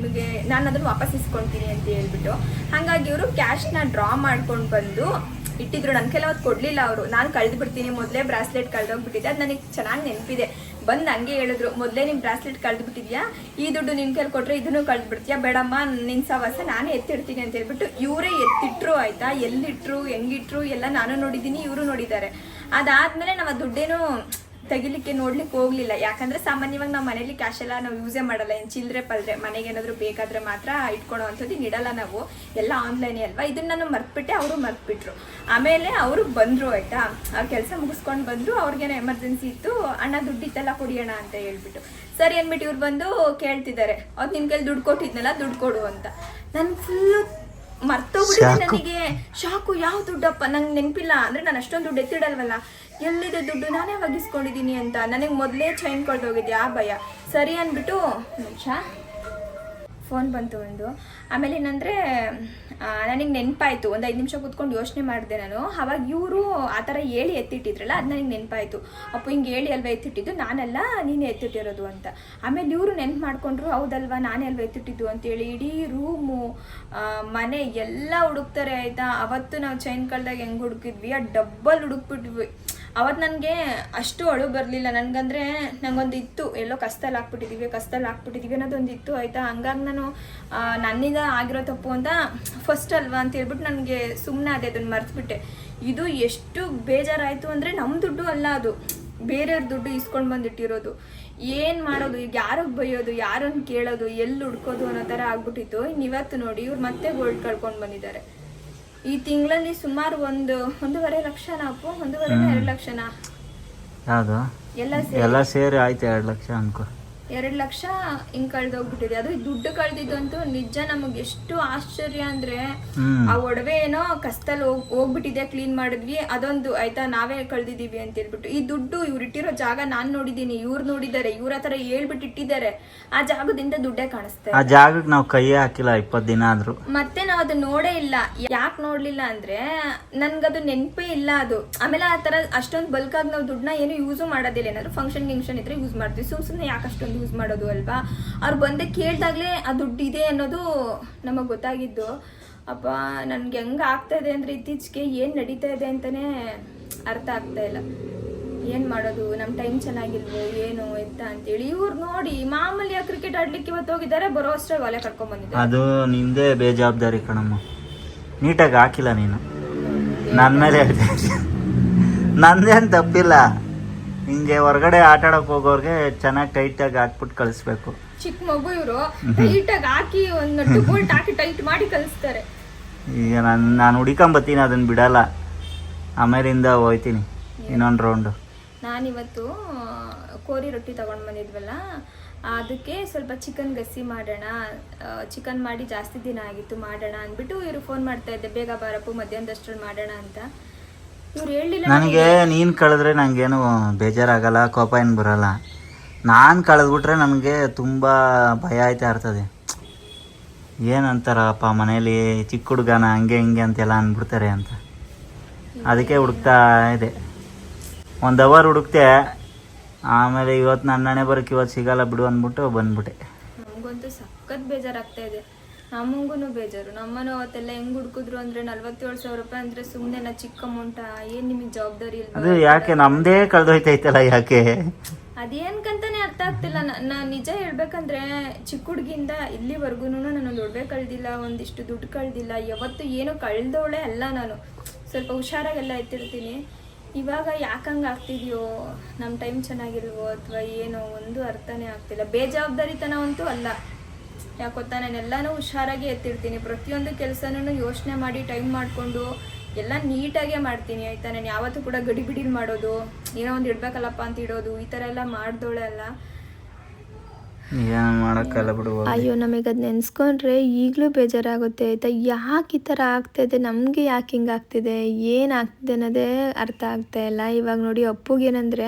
ನಾನು ಅದನ್ನು ವಾಪಸ್ ಇಸ್ಕೊಳ್ತೀನಿ ಅಂತ ಹೇಳ್ಬಿಟ್ಟು. ಹಾಗಾಗಿ ಇವರು ಕ್ಯಾಶ್ನ ಡ್ರಾ ಮಾಡ್ಕೊಂಡು ಬಂದು ಇಟ್ಟಿದ್ರು. ನನ್ನ ಕೆಲವತ್ತು ಕೊಡಲಿಲ್ಲ ಅವರು. ನಾನು ಕಳೆದು ಬಿಡ್ತೀನಿ, ಮೊದಲೇ ಬ್ರಾಸ್ಲೆಟ್ ಕಳೆದೋಗ್ಬಿಟ್ಟಿದೆ, ಅದು ನನಗೆ ಚೆನ್ನಾಗಿ ನೆನಪಿದೆ. ಬಂದು ಹಂಗೆ ಹೇಳಿದ್ರು, ಮೊದಲೇ ನಿಮ್ಮ ಬ್ರಾಸ್ಲೆಟ್ ಕಳೆದು ಬಿಟ್ಟಿದ್ಯಾ, ಈ ದುಡ್ಡು ನಿನ್ನ ಕೈಲಿ ಕೊಟ್ಟರೆ ಇದನ್ನು ಕಳೆದು ಬಿಡ್ತೀಯಾ, ಬೇಡಮ್ಮ ನಿನ್ನ ಸವಾಸ ನಾನೇ ಎತ್ತಿಡ್ತೀನಿ ಅಂತ ಹೇಳ್ಬಿಟ್ಟು ಇವರೇ ಎತ್ತಿಟ್ರು ಆಯಿತಾ. ಎಲ್ಲಿಟ್ರು ಹೆಂಗಿಟ್ರು ಎಲ್ಲ ನಾನು ನೋಡಿದ್ದೀನಿ, ಇವರು ನೋಡಿದ್ದಾರೆ. ಅದಾದಮೇಲೆ ನಾವು ಆ ದುಡ್ಡೇನು ತೆಗಿಲಿಕ್ಕೆ ನೋಡ್ಲಿಕ್ಕೆ ಹೋಗ್ಲಿಲ್ಲ. ಯಾಕಂದ್ರೆ ಸಾಮಾನ್ಯವಾಗಿ ನಾವು ಮನೇಲಿ ಕ್ಯಾಶ್ ಎಲ್ಲ ನಾವು ಯೂಸೇ ಮಾಡಲ್ಲ. ಏನು ಚಿಲ್ಲರೆ ಪಲ್ರೆ ಮನೆಗೆ ಏನಾದರೂ ಬೇಕಾದ್ರೆ ಮಾತ್ರ ಇಟ್ಕೊಳೋ ಅಂಥದ್ದು ಇಡಲ್ಲ ನಾವು, ಎಲ್ಲ ಆನ್ಲೈನೇ ಅಲ್ವಾ. ಇದನ್ನ ನಾನು ಮರ್ತ್ಬಿಟ್ಟೆ, ಅವರು ಮರ್ತ್ಬಿಟ್ರು. ಆಮೇಲೆ ಅವರು ಬಂದರು ಆಯ್ತಾ, ಆ ಕೆಲಸ ಮುಗಿಸ್ಕೊಂಡು ಬಂದರು. ಅವ್ರಿಗೇನೋ ಎಮರ್ಜೆನ್ಸಿ ಇತ್ತು, ಅಣ್ಣ ದುಡ್ಡಿತ್ತಲ್ಲ ಕೊಡಿಯೋಣ ಅಂತ ಹೇಳ್ಬಿಟ್ಟು. ಸರಿ ಅಂದ್ಬಿಟ್ಟು ಇವ್ರು ಬಂದು ಕೇಳ್ತಿದ್ದಾರೆ, ಅದು ನಿನ್ನ ಕೈಲಿ ದುಡ್ಡು ಕೊಟ್ಟಿದ್ನಲ್ಲ, ದುಡ್ಡು ಕೊಡು ಅಂತ. ನಾನು ಫುಲ್ಲು ಮರ್ತೋಗ್ಬಿಟ್ಟಿದೆ. ನನಗೆ ಶಾಕು, ಯಾವ ದುಡ್ಡಪ್ಪ ನಂಗೆ ನೆನಪಿಲ್ಲ. ಅಂದರೆ ನಾನು ಅಷ್ಟೊಂದು ದುಡ್ಡು ಎತ್ತಿಡಲ್ವಲ್ಲ, ಎಲ್ಲಿದೆ ದುಡ್ಡು, ನಾನೇ ಒಗಿಸ್ಕೊಂಡಿದ್ದೀನಿ ಅಂತ. ನನಗೆ ಮೊದಲೇ ಚೈನ್ ಕೊಳ್ದೋಗಿದ್ದೆ, ಆ ಭಯ. ಸರಿ ಅಂದ್ಬಿಟ್ಟು ನಿಮಿಷ ಫೋನ್ ಬಂತು ಒಂದು. ಆಮೇಲೆ ಏನಂದರೆ ನನಗೆ ನೆನಪಾಯಿತು, ಒಂದು 5 ನಿಮಿಷ ಕೂತ್ಕೊಂಡು ಯೋಚನೆ ಮಾಡಿದೆ ನಾನು. ಅವಾಗ ಇವರು ಆ ಥರ ಹೇಳಿ ಎತ್ತಿಟ್ಟಿದ್ರಲ್ಲ, ಅದು ನನಗೆ ನೆನಪಾಯಿತು. ಅಪ್ಪು ಹಿಂಗೆ ಹೇಳಿ ಅಲ್ವಾ ಎತ್ತಿಟ್ಟಿದ್ದು, ನಾನಲ್ಲ ನೀನೇ ಎತ್ತಿಟ್ಟಿರೋದು ಅಂತ. ಆಮೇಲೆ ಇವರು ನೆನ್ಪು ಮಾಡ್ಕೊಂಡ್ರು, ಹೌದಲ್ವಾ ನಾನೇ ಅಲ್ವಾ ಎತ್ತಿಟ್ಟಿದ್ದು ಅಂತೇಳಿ. ಇಡೀ ರೂಮು ಮನೆ ಎಲ್ಲ ಹುಡುಕ್ತಾರೆ ಆಯಿತಾ. ಅವತ್ತು ನಾವು ಚೈನ್ ಕಳ್ದಾಗ ಹೆಂಗೆ ಹುಡುಕಿದ್ವಿ, ಆ ಡಬ್ಬಲ್ ಹುಡುಕ್ಬಿಟ್ವಿ. ಅವತ್ತು ನನಗೆ ಅಷ್ಟು ಅಳು ಬರಲಿಲ್ಲ. ನನಗಂದರೆ ನನಗೊಂದು ಇತ್ತು, ಎಲ್ಲೋ ಕಷ್ಟದಲ್ಲಿ ಹಾಕ್ಬಿಟ್ಟಿದ್ದೀವಿ ಅನ್ನೋದೊಂದು ಇತ್ತು ಆಯಿತಾ. ಹಂಗಾಗಿ ನಾನು ನನ್ನಿಂದ ಆಗಿರೋ ತಪ್ಪು ಅಂತ ಫಸ್ಟ್ ಅಲ್ವಾ ಅಂತ ಹೇಳ್ಬಿಟ್ಟು ನನಗೆ ಸುಮ್ಮನೆ ಅದೇ ಅದನ್ನು ಮರೆತುಬಿಟ್ಟೆ. ಇದು ಎಷ್ಟು ಬೇಜಾರಾಯಿತು ಅಂದರೆ, ನಮ್ಮ ದುಡ್ಡು ಅಲ್ಲ ಅದು, ಬೇರೆಯವ್ರ ದುಡ್ಡು ಇಸ್ಕೊಂಡು ಬಂದಿಟ್ಟಿರೋದು. ಏನು ಮಾಡೋದು ಈಗ, ಯಾರಿಗೆ ಬೈಯೋದು, ಯಾರನ್ನು ಕೇಳೋದು, ಎಲ್ಲಿ ಹುಡ್ಕೋದು ಅನ್ನೋ ಥರ ಆಗ್ಬಿಟ್ಟಿತ್ತು. ಇನ್ನಿವತ್ತು ನೋಡಿ ಇವ್ರು ಮತ್ತೆ ಗೋಲ್ಡ್ ಕಳ್ಕೊಂಡು ಬಂದಿದ್ದಾರೆ. ಈ ತಿಂಗಳಲ್ಲಿ ಸುಮಾರು 1.5 ಲಕ್ಷನ ಅಪ್ಪು, 1.5 ಲಕ್ಷನಾ ಯಾವುದು ಎಲ್ಲ ಸೇರಿ ಆಯ್ತು 2 ಲಕ್ಷ ಅನ್ಕೋ. 2 ಲಕ್ಷ ಹಿಂಗ್ ಕಳ್ದೋಗ್ಬಿಟ್ಟಿದೆ. ಅದು ದುಡ್ಡು ಕಳ್ದಿದ್ದಂತೂ ನಿಜ ನಮಗೆ ಎಷ್ಟು ಆಶ್ಚರ್ಯ ಅಂದ್ರೆ, ಆ ಒಡವೆ ಏನೋ ಕಷ್ಟದಲ್ಲಿ ಹೋಗ್ಬಿಟ್ಟಿದೆ, ಕ್ಲೀನ್ ಮಾಡಿದ್ವಿ, ಅದೊಂದು ಆಯ್ತಾ, ನಾವೇ ಕಳ್ದಿದೀವಿ ಅಂತ ಹೇಳ್ಬಿಟ್ಟು. ಈ ದುಡ್ಡು ಇವ್ರು ಇಟ್ಟಿರೋ ಜಾಗ ನಾನ್ ನೋಡಿದೀನಿ, ಇವ್ರು ನೋಡಿದ್ದಾರೆ, ಇವ್ರ ಹತ್ರ ಹೇಳ್ಬಿಟ್ಟು ಇಟ್ಟಿದ್ದಾರೆ. ಆ ಜಾಗದಿಂದ ದುಡ್ಡೇ ಕಾಣಿಸ್ತಾರೆ. ಆ ಜಾಗಕ್ಕೆ ನಾವು ಕೈ ಹಾಕಿಲ್ಲ 20 ದಿನ ಆದ್ರೂ. ಮತ್ತೆ ನಾವ್ ಅದು ನೋಡೇ ಇಲ್ಲ. ಯಾಕೆ ನೋಡ್ಲಿಲ್ಲ ಅಂದ್ರೆ ನನ್ಗದು ನೆನಪೇ ಇಲ್ಲ ಅದು. ಆಮೇಲೆ ಆ ತರ ಅಷ್ಟೊಂದು ಬಲ್ಕ್ ಆಗಿ ನಾವು ದುಡ್ಡನ್ನ ಏನು ಯೂಸು ಮಾಡೋದಿಲ್ಲ. ಏನಾದ್ರು ಫಂಕ್ಷನ್ ಇದ್ರೆ ಯೂಸ್ ಮಾಡ್ತೀವಿ, ಸುಮ್ಮನೆ ಯಾಕೆ ಅಷ್ಟೊಂದು ಯೂಸ್ ಮಾಡೋದು ಅಲ್ವಾ. ಅವ್ರು ಬಂದೆ ಕೇಳ್ದಾಗ್ಲೇ ಆ ದುಡ್ಡು ಇದೆ ಅನ್ನೋದು ನಮಗ್ ಗೊತ್ತಾಗಿದ್ದು. ಅಪ್ಪ ನನ್ಗೆ ಹೆಂಗ ಆಗ್ತಾ ಇದೆ ಅಂದ್ರೆ, ಇತ್ತೀಚೆಗೆ ಏನ್ ನಡೀತಾ ಇದೆ ಅಂತಾನೆ ಅರ್ಥ ಆಗ್ತಾ ಇಲ್ಲ. ಏನ್ ಮಾಡೋದು, ನಮ್ ಟೈಮ್ ಚೆನ್ನಾಗಿಲ್ವೋ ಏನು ಎತ್ತ ಅಂತೇಳಿ. ಇವ್ರು ನೋಡಿ ಮಾಮೂಲಿ ಕ್ರಿಕೆಟ್ ಆಡ್ಲಿಕ್ಕೆ ಇವತ್ತು ಹೋಗಿದ್ದಾರೆ, ಬರೋ ಅಷ್ಟೇ ಒಲೆ ಕಟ್ಕೊಂಡ್ ಬಂದಿದ್ದಾರೆ. ಅದು ನಿಂದೇ ಬೇಜವಾಬ್ದಾರಿ ಕಣಮ್ಮ, ನೀಟಾಗಿ ಹಾಕಿಲ್ಲ ನೀನು. ನನ್ನ ಮೇಲೆ ನಂದೇನು ತಪ್ಪಿಲ್ಲ. ಹಿಂಗೆ ಹೊರಗಡೆ ಆಟ ಆಡಕ್ ಹೋಗೋರ್ಗೆ ಚೆನ್ನಾಗಿ ಟೈಟಾಗಿ ಹಾಕ್ಬಿಟ್ಟು ಕಳಿಸ್ಬೇಕು. ಚಿಕ್ಕ ಮಗು ಇವರು ಟೈಟಾಗಿ ಹಾಕಿ ಒಂದು ಬೋಲ್ಟ್ ಹಾಕಿ ಟೈಟ್ ಮಾಡಿ ಕಳಿಸ್ತಾರೆ. ಈಗ ನಾನು ಹುಡಿಕೊಂಬತ್ತೀನಿ, ಅದನ್ನ ಬಿಡಲ್ಲ. ಆಮೇಲಿಂದ ಹೋಯ್ತೀನಿ ಇನ್ನೊಂದು ರೌಂಡು. ನಾನಿವತ್ತು ಕೋರಿ ರೊಟ್ಟಿ ತೊಗೊಂಡು ಬಂದಿದ್ವಲ್ಲ, ಅದಕ್ಕೆ ಸ್ವಲ್ಪ ಚಿಕನ್ ಗಸಿ ಮಾಡೋಣ, ಚಿಕನ್ ಮಾಡಿ ಜಾಸ್ತಿ ದಿನ ಆಗಿತ್ತು ಮಾಡೋಣ ಅಂದ್ಬಿಟ್ಟು ಇವರು ಫೋನ್ ಮಾಡ್ತಾ ಇದ್ದೆ, ಬೇಗ ಬಾರಪ್ಪು ಮಧ್ಯಾಹ್ನದಷ್ಟ್ರಲ್ಲಿ ಮಾಡೋಣ ಅಂತ. ಇವ್ರು ಹೇಳಿಲ್ಲ. ನನಗೆ ನೀನು ಕಳೆದ್ರೆ ನನಗೇನು ಬೇಜಾರಾಗಲ್ಲ, ಕೋಪ ಏನು ಬರಲ್ಲ. ನಾನು ಕಳೆದ್ಬಿಟ್ರೆ ನನಗೆ ತುಂಬ ಭಯ ಆಯ್ತಾ ಇರ್ತದೆ. ಏನಂತಾರಪ್ಪ ಮನೇಲಿ ಚಿಕ್ಕ ಹುಡುಗನ ಹಂಗೆ ಹಿಂಗೆ ಅಂತೆಲ್ಲ ಅಂದ್ಬಿಡ್ತಾರೆ ಅಂತ. ಅದಕ್ಕೆ ಹುಡುಕ್ತಾ ಇದೆ. 1 ಅವರ್ ಹುಡುಕ್ತೆ, ಆಮೇಲೆ ಇವತ್ತು ನನ್ನ ಹಣೆ ಬರೋಕ್ಕೆ ಇವತ್ತು ಸಿಗಲ್ಲ ಬಿಡು ಅಂದ್ಬಿಟ್ಟು ಬಂದ್ಬಿಟ್ಟೆ. ನಮಗಂತೂ ಸಖತ್ ಬೇಜಾರಾಗ್ತಾ ಇದೆ, ನಮಗೂ ಬೇಜಾರು. ನಮ್ಮನ್ನು ಅವತ್ತೆಲ್ಲ ಹೆಂಗ್ ಹುಡುಕಿದ್ರು ಅಂದ್ರೆ 47,000 ರೂಪಾಯಿ ಅಂದ್ರೆ ಸುಮ್ಮನೆ ಚಿಕ್ಕ ಅಮೌಂಟ? ಏನ್ ನಿಮಗೆ ಜವಾಬ್ದಾರಿ ಇಲ್ಲ? ಅದು ಯಾಕೆ ನಮ್ಮದೇ ಕಳೆದೋಯ್ತೈತಲ್ಲ, ಯಾಕೆ ಅದೇನ್ಕಂತಾನೆ ಅರ್ಥ ಆಗ್ತಿಲ್ಲ. ನಾನು ನಿಜ ಹೇಳ್ಬೇಕಂದ್ರೆ ಚಿಕ್ಕ ಹುಡುಗಿಯಿಂದ ಇಲ್ಲಿವರೆಗೂ ನಾನು ದುಡ್ಡೇ ಕಳ್ದಿಲ್ಲ, ಒಂದಿಷ್ಟು ದುಡ್ಡು ಕಳ್ದಿಲ್ಲ, ಯಾವತ್ತು ಏನೋ ಕಳ್ದವಳೆ ಅಲ್ಲ. ನಾನು ಸ್ವಲ್ಪ ಹುಷಾರಾಗೆಲ್ಲ ಎತ್ತಿರ್ತೀನಿ. ಇವಾಗ ಯಾಕಂಗೆ ಆಗ್ತಿದ್ಯೋ, ನಮ್ಮ ಟೈಮ್ ಚೆನ್ನಾಗಿಲ್ವೋ ಅಥವಾ ಏನೋ ಒಂದು ಅರ್ಥನೇ ಆಗ್ತಿಲ್ಲ. ಬೇಜವಾಬ್ದಾರಿತನ ಅಂತೂ ಅಲ್ಲ, ಯಾಕೊತ್ತಾ ನಾನೆಲ್ಲನೂ ಹುಷಾರಾಗಿ ಎತ್ತಿರ್ತೀನಿ. ಪ್ರತಿಯೊಂದು ಕೆಲಸನೂ ಯೋಚನೆ ಮಾಡಿ ಟೈಮ್ ಮಾಡಿಕೊಂಡು ಎಲ್ಲ ನೀಟಾಗೇ ಮಾಡ್ತೀನಿ ಆಯಿತಾ. ನಾನು ಯಾವತ್ತೂ ಕೂಡ ಗಡಿಬಿಡಿಲಿ ಮಾಡೋದು, ಏನೋ ಒಂದು ಇಡಬೇಕಲ್ಲಪ್ಪ ಅಂತ ಇಡೋದು, ಈ ಥರ ಎಲ್ಲ ಮಾಡ್ದೋಳೆ ಅಲ್ಲ. ಏನು ಮಾಡೋಕ್ಕಲ್ಲ ಬಿಡು. ಅಯ್ಯೋ, ನಮಗೆ ಅದು ನೆನೆಸ್ಕೊಂಡ್ರೆ ಈಗಲೂ ಬೇಜಾರಾಗುತ್ತೆ ಆಯಿತಾ. ಯಾಕೆ ಈ ಥರ ಆಗ್ತಾಯಿದೆ, ನಮಗೆ ಯಾಕೆ ಹಿಂಗೆ ಆಗ್ತಿದೆ, ಏನಾಗ್ತಿದೆ ಅನ್ನೋದೇ ಅರ್ಥ ಆಗ್ತಾ ಇಲ್ಲ. ಇವಾಗ ನೋಡಿ ಅಪ್ಪುಗೇನಂದರೆ,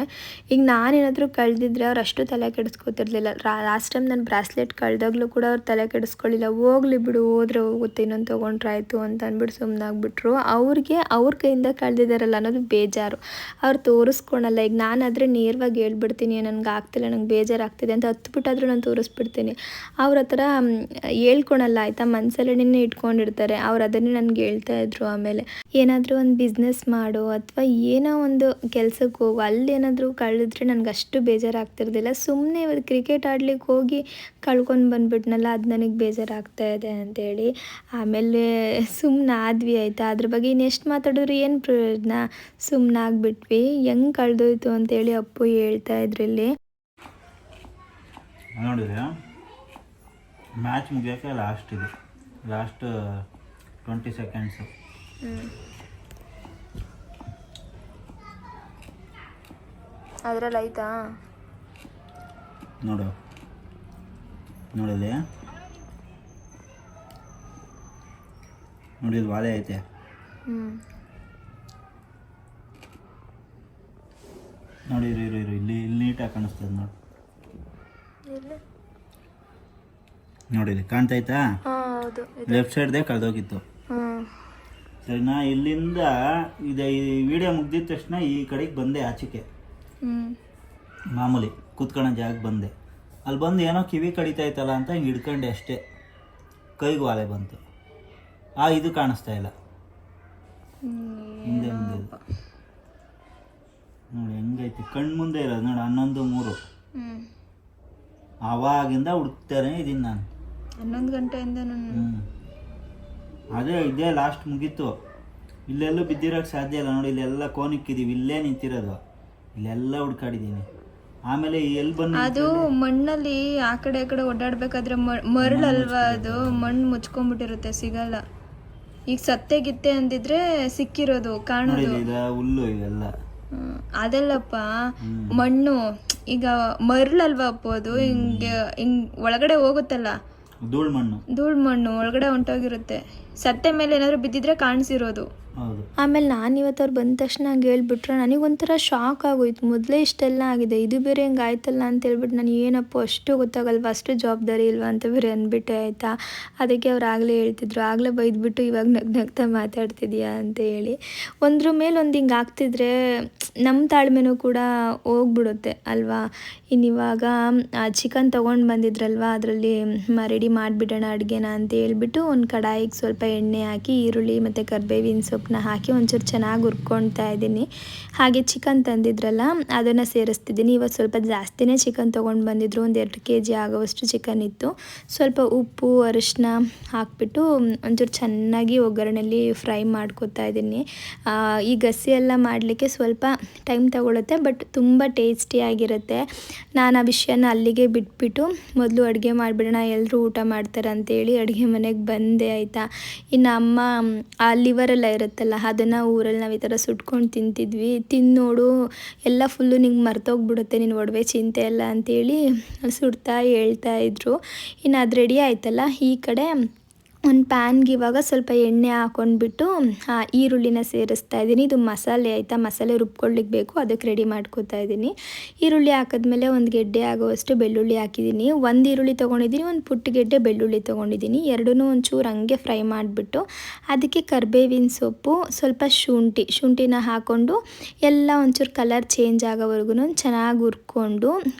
ಈಗ ನಾನೇನಾದರೂ ಕಳೆದಿದ್ರೆ ಅವ್ರು ಅಷ್ಟು ತಲೆ ಕೆಡಿಸ್ಕೊತಿರ್ಲಿಲ್ಲ. ಲಾಸ್ಟ್ ಟೈಮ್ ನಾನು ಬ್ರಾಸ್ಲೆಟ್ ಕಳೆದಾಗ್ಲೂ ಕೂಡ ಅವ್ರು ತಲೆ ಕೆಡಿಸ್ಕೊಳ್ಳಿಲ್ಲ. ಹೋಗ್ಲಿ ಬಿಡು, ಹೋದ್ರೆ ಹೋಗುತ್ತೆ, ಇನ್ನೊಂದು ತೊಗೊಂಡ್ರೆ ಆಯಿತು ಅಂತ ಅಂದ್ಬಿಟ್ಟು ಸುಮ್ಮನಾಗ್ಬಿಟ್ರು. ಅವ್ರಿಗೆ ಅವ್ರ ಕೈಯಿಂದ ಕಳೆದಿದ್ದಾರಲ್ಲ ಅನ್ನೋದು ಬೇಜಾರು, ಅವ್ರು ತೋರಿಸ್ಕೊಳಲ್ಲ. ಈಗ ನಾನಾದರೆ ನೇರವಾಗಿ ಹೇಳ್ಬಿಡ್ತೀನಿ, ನನಗೆ ಆಗ್ತಿಲ್ಲ, ನಂಗೆ ಬೇಜಾರಾಗ್ತಿದೆ ಅಂತ ಹತ್ಬಿಟ್ಟಾದ್ರೂ ನಾನು ತೋರಿಸ್ಬಿಡ್ತೀನಿ. ಅವ್ರ ಹತ್ರ ಹೇಳ್ಕೊಳಲ್ಲ ಆಯಿತಾ, ಮನಸ್ಸಲ್ಲೇ ಇಟ್ಕೊಂಡಿರ್ತಾರೆ. ಅವ್ರು ಅದನ್ನೇ ನನಗೆ ಹೇಳ್ತಾಯಿದ್ರು. ಆಮೇಲೆ ಏನಾದರೂ ಒಂದು ಬಿಸ್ನೆಸ್ ಮಾಡು ಅಥವಾ ಏನೋ ಒಂದು ಕೆಲಸಕ್ಕೆ ಹೋಗು, ಅಲ್ಲೇನಾದರೂ ಕಳೆದ್ರೆ ನನಗೆ ಅಷ್ಟು ಬೇಜಾರಾಗ್ತಿರ್ಲಿಲ್ಲ. ಸುಮ್ಮನೆ ಇವತ್ತು ಕ್ರಿಕೆಟ್ ಆಡ್ಲಿಕ್ಕೆ ಹೋಗಿ ಕಳ್ಕೊಂಡು ಬಂದುಬಿಟ್ನಲ್ಲ, ಅದು ನನಗೆ ಬೇಜಾರಾಗ್ತಾ ಇದೆ ಅಂತೇಳಿ ಆಮೇಲೆ ಸುಮ್ಮನಾದ್ವಿ ಆಯಿತಾ. ಅದ್ರ ಬಗ್ಗೆ ಇನ್ನೆಷ್ಟು ಮಾತಾಡಿದ್ರು ಏನು ಪ್ರಯೋಜನ, ಸುಮ್ಮನಾಗ್ಬಿಟ್ವಿ. ಹೆಂಗೆ ಕಳೆದೋಯ್ತು ಅಂತೇಳಿ ಅಪ್ಪು ಹೇಳ್ತಾ ಇದ್ರಲ್ಲಿ. ನೋಡಿದ್ರೆ ಮ್ಯಾಚ್ ಮುಗಿಯೋಕ್ಕೆ ಲಾಸ್ಟ್ 20 ಸೆಕೆಂಡ್ಸು. ಅದ್ರಲ್ಲಿ ಆಯ್ತಾ ನೋಡಿದೆ ನೋಡಿ, ವಾಲೆ ಐತೆ. ನೋಡಿ ಇಲ್ಲಿ ನೀಟಾಗಿ ಕಾಣಿಸ್ತದೆ ನೋಡಿ. ನೋಡಿರಿ ಕಾಣ್ತೈತಾ? ಲೆಫ್ಟ್ ಸೈಡ್ದೇ ಕಳೆದೋಗಿತ್ತು. ಸರಿನಾ? ಇಲ್ಲಿಂದ ಇದೆ, ಈ ವಿಡಿಯೋ ಮುಗ್ದಿದ ತಕ್ಷಣ ಈ ಕಡೆಗೆ ಬಂದೆ, ಆಚೆಗೆ ಮಾಮೂಲಿ ಕೂತ್ಕೊಳ್ಳೋ ಜಾಗಕ್ಕೆ ಬಂದೆ. ಅಲ್ಲಿ ಬಂದು ಏನೋ ಕಿವಿ ಕಡಿತೈತಲ್ಲ ಅಂತ ಹಿಂಗೆ ಹಿಡ್ಕೊಂಡೆ ಅಷ್ಟೇ, ಕೈಗೆ ವಾಲೆ ಬಂತು. ಇದು ಕಾಣಿಸ್ತಾ ಇಲ್ಲ, ಹಿಂದೆ ನೋಡಿ ಹೆಂಗೈತಿ, ಕಣ್ಣು ಮುಂದೆ ಇರೋದು ನೋಡಿ. 11:03 ಆವಾಗಿಂದ ಹುಡುಕ್ತಾನೆ ಇದೀನಿ ನಾನು. 11 ಗಂಟೆಯಿಂದ ಅದೇ ಇದೇ ಲಾಸ್ಟ್ ಮುಗೀತು. ಇಲ್ಲೆಲ್ಲೂ ಬಿದ್ದಿರೋಕ್ಕೆ ಸಾಧ್ಯ ಇಲ್ಲ ನೋಡಿ. ಇಲ್ಲೆಲ್ಲ ಕೋನಿಕ್ಕಿದೀವಿ, ಇಲ್ಲೇ ನಿಂತಿರೋದು, ಇಲ್ಲೆಲ್ಲ ಹುಡ್ಕಾಡಿದ್ದೀನಿ. ಆಮೇಲೆ ಎಲ್ಲಿ ಬಂದು ಅದು ಮಣ್ಣಲ್ಲಿ ಆ ಕಡೆ ಓಡಾಡ್ಬೇಕಾದ್ರೆ ಮರಳಲ್ವಾ, ಅದು ಮಣ್ಣು ಮುಚ್ಕೊಂಡ್ಬಿಟ್ಟಿರುತ್ತೆ, ಸಿಗಲ್ಲ. ಈಗ ಸತ್ತೆಗಿತ್ತೆ ಅಂದಿದ್ರೆ ಸಿಕ್ಕಿರೋದು ಕಾಣೋದು. ಹುಲ್ಲು ಇವೆಲ್ಲ ಅದೆಲ್ಲಪ್ಪ ಮಣ್ಣು. ಈಗ ಮರಳಲ್ವಾ ಅಪ್ಪ, ಅದು ಹಿಂಗ್ ಒಳಗಡೆ ಹೋಗುತ್ತಲ್ಲ, ಧೂಳ್ ಮಣ್ಣು ಒಳಗಡೆ ಹೊಂಟೋಗಿರುತ್ತೆ. ಸತ್ತೆ ಮೇಲೆ ಏನಾದ್ರು ಬಿದ್ದಿದ್ರೆ ಕಾಣಿಸಿರೋದು. ಆಮೇಲೆ ನಾನು ಇವತ್ತು ಅವ್ರು ಬಂದ ತಕ್ಷಣ ಹಂಗೆ ಹೇಳ್ಬಿಟ್ರೆ ನನಗೊಂಥರ ಶಾಕ್ ಆಗೋಯ್ತು. ಮೊದಲೇ ಇಷ್ಟೆಲ್ಲ ಆಗಿದೆ, ಇದು ಬೇರೆ ಹಿಂಗೆ ಆಯ್ತಲ್ಲ ಅಂತ ಹೇಳ್ಬಿಟ್ಟು ನಾನು ಏನಪ್ಪ ಅಷ್ಟು ಗೊತ್ತಾಗಲ್ವ, ಅಷ್ಟು ಜವಾಬ್ದಾರಿ ಇಲ್ವಾ ಅಂತ ಬೇರೆ ಅಂದ್ಬಿಟ್ಟೆ ಆಯಿತಾ. ಅದಕ್ಕೆ ಅವ್ರು ಆಗಲೇ ಹೇಳ್ತಿದ್ರು, ಆಗಲೇ ಬೈದ್ಬಿಟ್ಟು ಇವಾಗ ನಗ್ನಗ್ತಾ ಮಾತಾಡ್ತಿದ್ಯಾ ಅಂತ ಹೇಳಿ. ಒಂದ್ರ ಮೇಲೆ ಒಂದು ಹಿಂಗೆ ಆಗ್ತಿದ್ರೆ ನಮ್ಮ ತಾಳ್ಮೆನೂ ಕೂಡ ಹೋಗ್ಬಿಡುತ್ತೆ ಅಲ್ವಾ. ಇನ್ನಿವಾಗ ಚಿಕನ್ ತೊಗೊಂಡು ಬಂದಿದ್ರಲ್ವ, ಅದರಲ್ಲಿ ರೆಡಿ ಮಾಡಿಬಿಡೋಣ ಅಡುಗೆನ ಅಂತ ಹೇಳ್ಬಿಟ್ಟು ಒಂದು ಕಡಾಯಿಗೆ ಸ್ವಲ್ಪ ಎಣ್ಣೆ ಹಾಕಿ ಈರುಳ್ಳಿ ಮತ್ತು ಕರಿಬೇವಿನ ಸೊಪ್ಪನ್ನ ಹಾಕಿ ಒಂಚೂರು ಚೆನ್ನಾಗಿ ಹುರ್ಕೊಳ್ತಾ ಇದ್ದೀನಿ. ಹಾಗೆ ಚಿಕನ್ ತಂದಿದ್ರಲ್ಲ ಅದನ್ನು ಸೇರಿಸ್ತಿದ್ದೀನಿ. ಇವತ್ತು ಸ್ವಲ್ಪ ಜಾಸ್ತಿನೇ ಚಿಕನ್ ತೊಗೊಂಡು ಬಂದಿದ್ರು, ಒಂದು 2 kg ಆಗೋವಷ್ಟು ಚಿಕನ್ ಇತ್ತು. ಸ್ವಲ್ಪ ಉಪ್ಪು ಅರಿಶಿನ ಹಾಕಿಬಿಟ್ಟು ಒಂಚೂರು ಚೆನ್ನಾಗಿ ಒಗ್ಗರಣೆಯಲ್ಲಿ ಫ್ರೈ ಮಾಡ್ಕೊತಾ ಇದ್ದೀನಿ. ಈ ಗಸಿ ಎಲ್ಲ ಮಾಡಲಿಕ್ಕೆ ಸ್ವಲ್ಪ ಟೈಮ್ ತಗೊಳುತ್ತೆ, ಬಟ್ ತುಂಬ ಟೇಸ್ಟಿಯಾಗಿರುತ್ತೆ. ನಾನು ಆ ವಿಷಯನ ಅಲ್ಲಿಗೆ ಬಿಟ್ಬಿಟ್ಟು ಮೊದಲು ಅಡುಗೆ ಮಾಡಿಬಿಡೋಣ, ಎಲ್ಲರೂ ಊಟ ಮಾಡ್ತಾರೆ ಅಂತೇಳಿ ಅಡುಗೆ ಮನೆಗೆ ಬಂದೆ ಆಯಿತಾ. ಇನ್ನು ಅಮ್ಮ ಆ ಲಿವರೆಲ್ಲ ಇರುತ್ತಲ್ಲ ಅದನ್ನು ಊರಲ್ಲಿ ನಾವು ಈ ಥರ ಸುಟ್ಕೊಂಡು ತಿಂತಿದ್ವಿ. ತಿನ್ನೋಡು ಎಲ್ಲ ಫುಲ್ಲು ನಿಂಗೆ ಮರ್ತೋಗ್ಬಿಡುತ್ತೆ ನೀನು ಒಡವೆ ಚಿಂತೆ ಎಲ್ಲ ಅಂತೇಳಿ ಸುಡ್ತಾ ಹೇಳ್ತಾ ಇದ್ರು. ಇನ್ನು ಅದು ರೆಡಿ ಆಯ್ತಲ್ಲ, ಈ ಕಡೆ ಒಂದು ಪ್ಯಾನ್ಗೆ ಇವಾಗ ಸ್ವಲ್ಪ ಎಣ್ಣೆ ಹಾಕ್ಕೊಂಡ್ಬಿಟ್ಟು ಈರುಳ್ಳಿನ ಸೇರಿಸ್ತಾ ಇದ್ದೀನಿ. ಇದು ಮಸಾಲೆ ಆಯಿತಾ, ಮಸಾಲೆ ರುಬ್ಕೊಳ್ಳಿಕ್ಕೆ ಬೇಕು, ಅದಕ್ಕೆ ರೆಡಿ ಮಾಡ್ಕೋತಾ ಇದ್ದೀನಿ. ಈರುಳ್ಳಿ ಹಾಕಿದ್ಮೇಲೆ ಒಂದು ಗೆಡ್ಡೆ ಆಗೋವಷ್ಟು ಬೆಳ್ಳುಳ್ಳಿ ಹಾಕಿದ್ದೀನಿ. ಒಂದು ಈರುಳ್ಳಿ ತೊಗೊಂಡಿದ್ದೀನಿ, ಒಂದು ಪುಟ್ಟ ಗೆಡ್ಡೆ ಬೆಳ್ಳುಳ್ಳಿ ತೊಗೊಂಡಿದ್ದೀನಿ. ಎರಡೂ ಒಂಚೂರು ಹಂಗೆ ಫ್ರೈ ಮಾಡಿಬಿಟ್ಟು ಅದಕ್ಕೆ ಕರಿಬೇವಿನ ಸೊಪ್ಪು, ಸ್ವಲ್ಪ ಶುಂಠಿನ ಹಾಕ್ಕೊಂಡು ಎಲ್ಲ ಒಂಚೂರು ಕಲರ್ ಚೇಂಜ್ ಆಗೋವರೆಗೂ ಚೆನ್ನಾಗಿ ಹುರ್ಕೊಂಡು